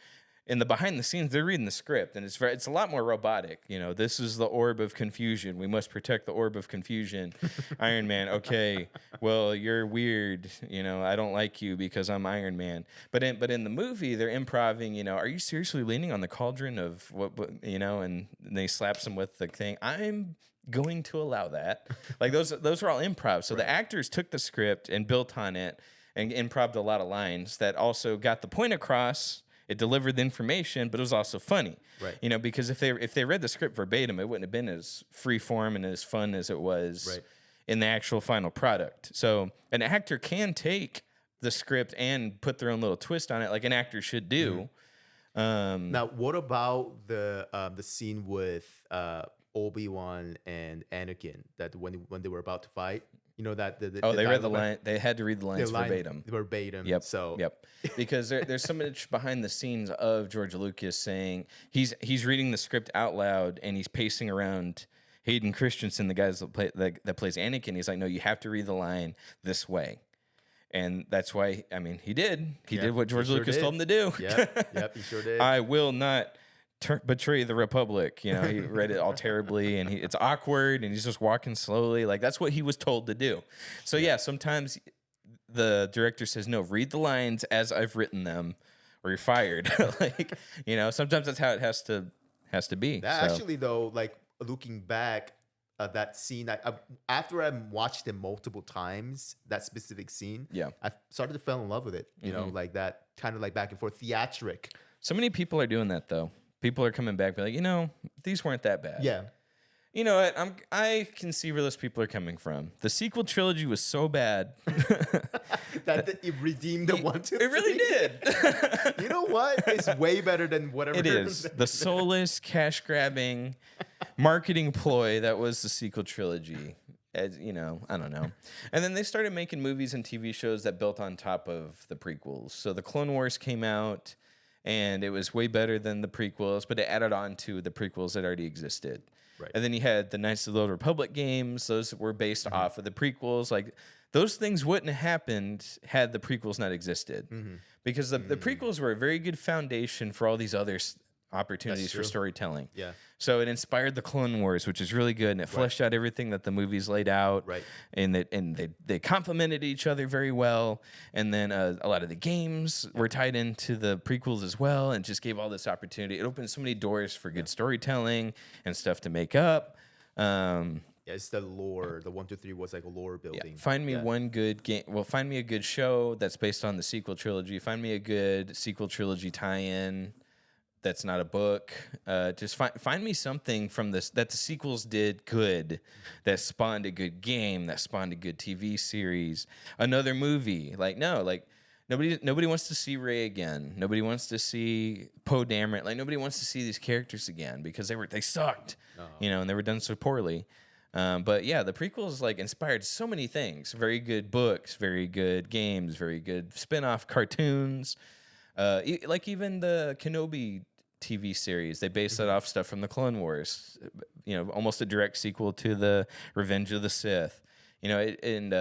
In the behind the scenes, they're reading the script, and it's a lot more robotic. You know, this is the orb of confusion. We must protect the orb of confusion. Iron Man, okay, well, you're weird. You know, I don't like you because I'm Iron Man. But in the movie, they're improving. You know, are you seriously leaning on the cauldron of what? You know, and they slaps him with the thing. I'm going to allow that. Like those were all improv. So the actors took the script and built on it and improved a lot of lines that also got the point across. It delivered the information, but it was also funny, right? You know, because if they read the script verbatim, it wouldn't have been as free form and as fun as it was in the actual final product. So an actor can take the script and put their own little twist on it, like an actor should do. Now, what about the scene with Obi-Wan and Anakin that when they were about to fight? You know that they read the line. They had to read the lines verbatim. Verbatim. Yep. So because there's so much behind the scenes of George Lucas saying he's reading the script out loud and he's pacing around Hayden Christensen, the guy that plays Anakin. He's like, no, you have to read the line this way, and that's why. I mean, he did. He did what George Lucas told him to do. Yep. He sure did. I will not betray the Republic. You know, he read it all terribly, and it's awkward, and he's just walking slowly. Like that's what he was told to do. So sometimes the director says, "No, read the lines as I've written them, or you're fired." Like sometimes that's how it has to be. Actually, though, like looking back at that scene, after I watched it multiple times, that specific scene, I started to fall in love with it. You know, like that kind of like back and forth theatric. So many people are doing that though. People are coming back, be like, these weren't that bad. Yeah. You know what? I can see where those people are coming from. The sequel trilogy was so bad that it redeemed the 1, 2, 3. It really did. You know what? It's way better than whatever it is. The soulless, cash grabbing marketing ploy that was the sequel trilogy. As, I don't know. And then they started making movies and TV shows that built on top of the prequels. So the Clone Wars came out. and it was way better than the prequels, but it added on to the prequels that already existed. Right. And then you had the Knights of the Old Republic games; those were based off of the prequels. Like those things wouldn't have happened had the prequels not existed, because the prequels were a very good foundation for all these other opportunities for storytelling. Yeah. So it inspired the Clone Wars, which is really good, and it fleshed out everything that the movies laid out. Right. And they complemented each other very well. And then a lot of the games were tied into the prequels as well, and just gave all this opportunity. It opened so many doors for good storytelling and stuff to make up. Yeah, it's the lore. The 1, 2, 3 was like a lore building. Find me one good game. Well, find me a good show that's based on the sequel trilogy. Find me a good sequel trilogy tie-in that's not a book. Just find me something from this that the sequels did good, that spawned a good game, that spawned a good TV series, another movie. Like nobody wants to see Rey again. Nobody wants to see Poe Dameron. Like nobody wants to see these characters again because they sucked, and they were done so poorly. But yeah, the prequels like inspired so many things. Very good books, very good games, very good spin-off cartoons. Like even the Kenobi TV series, they based that off stuff from the Clone Wars. Almost a direct sequel to the Revenge of the Sith. And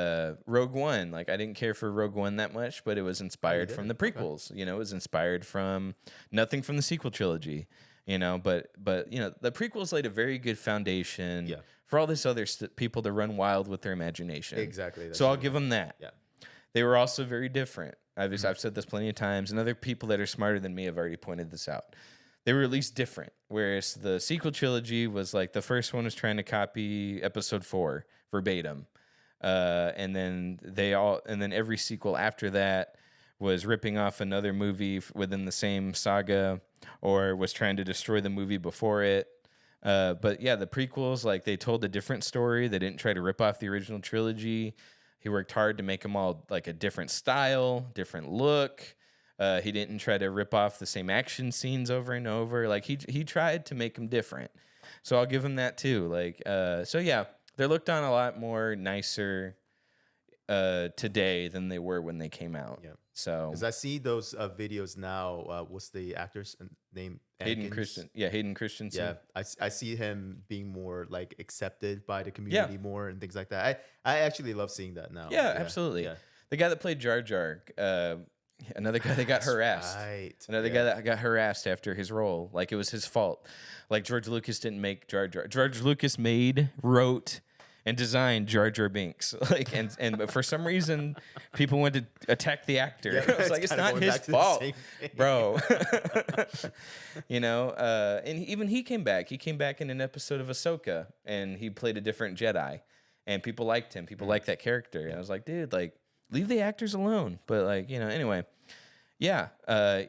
Rogue One, like I didn't care for Rogue One that much, but it was inspired from the prequels. Okay. It was inspired from nothing from the sequel trilogy. But the prequels laid a very good foundation for all this other people to run wild with their imagination. Exactly. So I'll give them that. Yeah. They were also very different. I've said this plenty of times, and other people that are smarter than me have already pointed this out. They were at least different, whereas the sequel trilogy was like the first one was trying to copy Episode 4 verbatim, and then every sequel after that was ripping off another movie within the same saga, or was trying to destroy the movie before it. But yeah, the prequels, like they told a different story. They didn't try to rip off the original trilogy. He worked hard to make them all like a different style, different look. He didn't try to rip off the same action scenes over and over. Like he tried to make them different. So I'll give him that too. Like so yeah, they're looked on a lot more nicer today than they were when they came out. Yeah. So as I see those videos now, what's the actor's name? Hayden Christensen. Yeah, Hayden Christensen. Yeah, I see him being more like accepted by the community more and things like that. I actually love seeing that now. Yeah, absolutely. Yeah. The guy that played Jar Jar, another guy that got harassed. Right. Another guy that got harassed after his role. Like it was his fault. Like George Lucas didn't make Jar Jar. George Lucas wrote, and designed Jar Jar Binks. Like but for some reason people went to attack the actor. Yeah, I was like, it's not his fault, bro. And even he came back. He came back in an episode of Ahsoka, and he played a different Jedi, and people liked him. People liked that character. And I was like, dude, like leave the actors alone. But like, anyway. Yeah,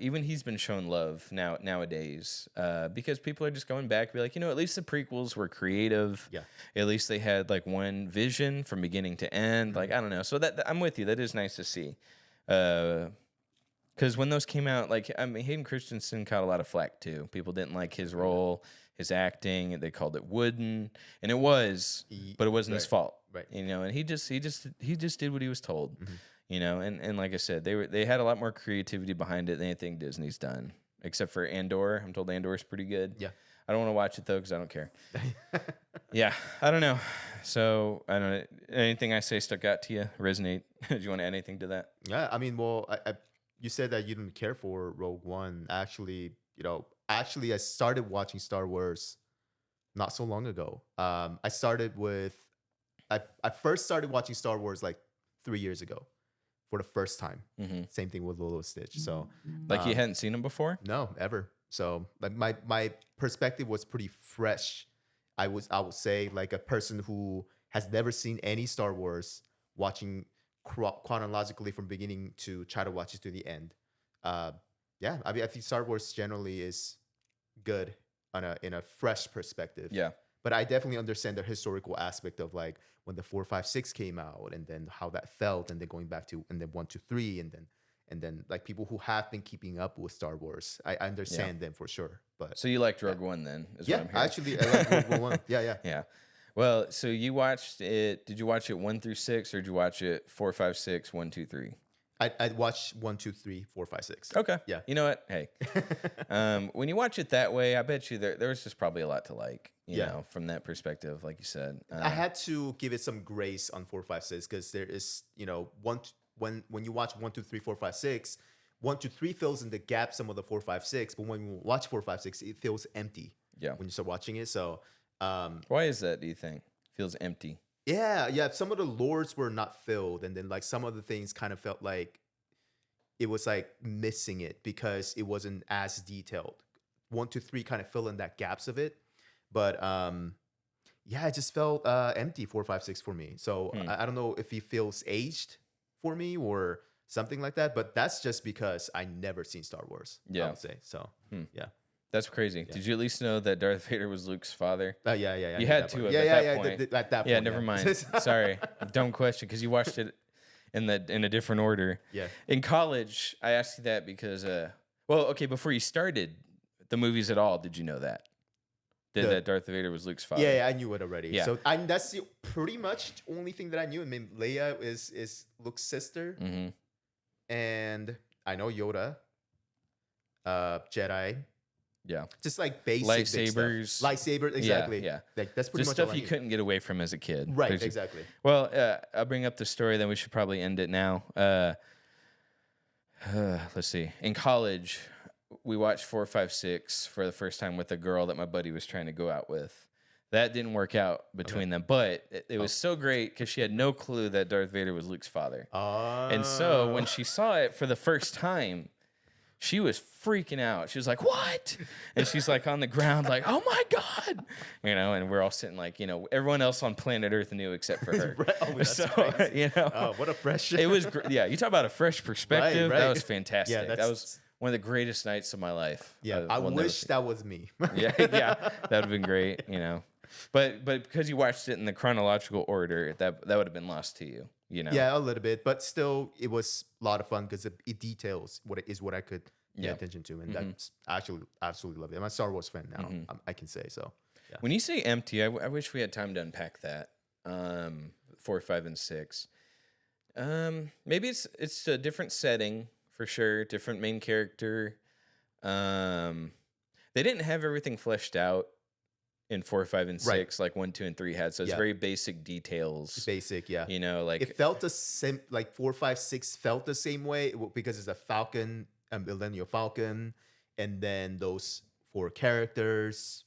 even he's been shown love nowadays because people are just going back and be like, at least the prequels were creative. Yeah. At least they had like one vision from beginning to end. Like, I don't know. So that I'm with you. That is nice to see. Because when those came out, like, I mean, Hayden Christensen caught a lot of flack too. People didn't like his role, his acting. They called it wooden, and it was, but it wasn't his fault. Right. And he just did what he was told. Mm-hmm. And like I said, they had a lot more creativity behind it than anything Disney's done, except for Andor. I'm told Andor's pretty good. Yeah. I don't want to watch it though because I don't care. Yeah, I don't know. So I don't know. Anything I say stuck out to you? Resonate? Do you want to add anything to that? Yeah, I mean, well, you said that you didn't care for Rogue One. Actually, I started watching Star Wars not so long ago. I first started watching Star Wars like 3 years ago. For the first time. Mm-hmm. Same thing with Lilo Stitch. So like you hadn't seen them before? No, ever. So like my perspective was pretty fresh. I would say like a person who has never seen any Star Wars, watching chronologically from beginning to try to watch it to the end. Yeah, I mean I think Star Wars generally is good in a fresh perspective. Yeah. But I definitely understand the historical aspect of like when the 4, 5, 6 came out, and then how that felt, and then going back to and then 1, 2, 3, and then like people who have been keeping up with Star Wars, I understand them for sure. But so you liked Rogue One then? Actually, I like Rogue One. Yeah. Well, so you watched it. Did you watch it 1 through 6, or did you watch it 4, 5, 6, 1, 2, 3? I watched 1, 2, 3, 4, 5, 6. Okay. Yeah. You know what? Hey, when you watch it that way, I bet you there was just probably a lot to like, you know, from that perspective, like you said. I had to give it some grace on 4, 5, 6 because there is, you know, when you watch 1, 2, 3, 4, 5, 6, 1, 2, 3 fills in the gap some of the 4, 5, 6, but when you watch 4, 5, 6, it feels empty. Yeah. When you start watching it, so why is that? Do you think feels empty? yeah. Some of the lores were not filled, and then like some of the things kind of felt like it was like missing it because it wasn't as detailed. 1, 2, 3 kind of fill in that gaps of it, but yeah, it just felt empty. 4, 5, 6 for me. So I don't know if he feels aged for me or something like that, but that's just because I never seen Star Wars. Yeah. I would say so. Yeah. That's crazy. Did you at least know that Darth Vader was Luke's father? Yeah. You had to at that point. At that point. Yeah, never mind. Sorry, dumb question because you watched it in a different order. Yeah. In college, I asked you that because, well, okay, before you started the movies at all, did you know that? That Darth Vader was Luke's father? Yeah, I knew it already. Yeah. So that's the pretty much only thing that I knew. I mean, Leia is Luke's sister, and I know Yoda, Jedi. Yeah. Just like basic lightsabers. Stuff. Lightsabers, exactly. Yeah. Like, that's pretty just much stuff you couldn't get away from as a kid. Right, exactly. Well, I'll bring up the story, then we should probably end it now. Let's see. In college, we watched 4, 5, 6 for the first time with a girl that my buddy was trying to go out with. That didn't work out between them, but it was so great because she had no clue that Darth Vader was Luke's father. And so when she saw it for the first time, she was freaking out. She was like, "What?" And she's like on the ground, like, "Oh my God!" You know, and we're all sitting like, you know, everyone else on planet Earth knew except for her. That's crazy. You know, what a fresh. It was, yeah. You talk about a fresh perspective. Right. That was fantastic. Yeah, that was one of the greatest nights of my life. Yeah, I wish that was me. yeah, that would have been great. You know, but because you watched it in the chronological order, that would have been lost to you. You know. Yeah, a little bit, but still, it was a lot of fun because it details what I could pay attention to, and that's actually absolutely love it. I'm a Star Wars fan now. I can say so. Yeah. When you say empty, I wish we had time to unpack that. 4, 5, and 6. Maybe it's a different setting for sure, different main character. They didn't have everything fleshed out in 4, 5, and 6 like 1, 2, and 3 had. So it's very basic details. Basic, yeah. You know, like it felt the same. Like 4, 5, 6 felt the same way because it's a Falcon, a Millennial Falcon, and then those 4 characters,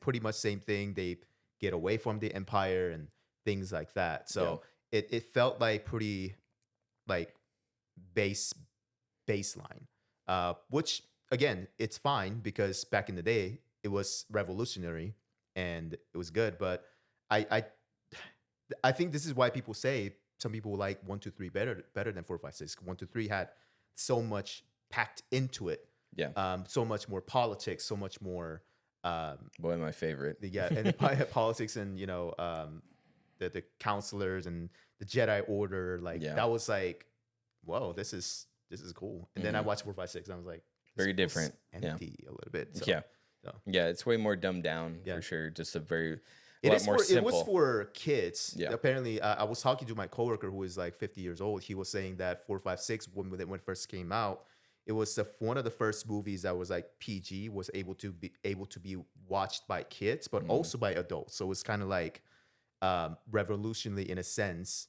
pretty much same thing. They get away from the Empire and things like that. So it felt like pretty like baseline, which again, it's fine because back in the day it was revolutionary and it was good. But I think this is why people say some people like 1, 2, 3 better than 4, 5, 6. 1, 2, 3 had so much packed into it. Yeah. So much more politics, so much more. Boy, my favorite. Yeah, and the politics and you know the counselors and the Jedi Order. Like that was like, whoa, this is cool. And then I watched 4, 5, 6 and I was like, very different. Empty a little bit. So, yeah, it's way more dumbed down for sure. Just a very It simple. was for kids. Yeah. Apparently, I was talking to my coworker who is like 50 years old. He was saying that 4, 5, 6 when it first came out, it was one of the first movies that was like PG, was able to be watched by kids, but also by adults. So it's kind of like revolutionary in a sense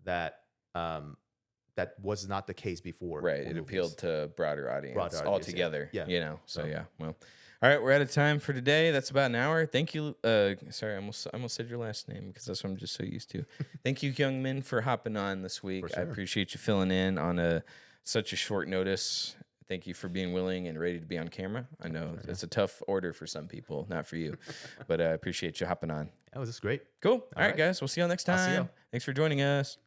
that that was not the case before. Right. It appealed to broader audience altogether. Yeah. You know. So well. All right, we're out of time for today. That's about an hour. Thank you. Sorry, I almost said your last name because that's what I'm just so used to. Thank you, Kyoungmin, for hopping on this week. Sure. I appreciate you filling in on such a short notice. Thank you for being willing and ready to be on camera. I know it's a tough order for some people, not for you, but I appreciate you hopping on. That was just great. Cool. All right, guys. We'll see you all next time. I'll see you. Thanks for joining us.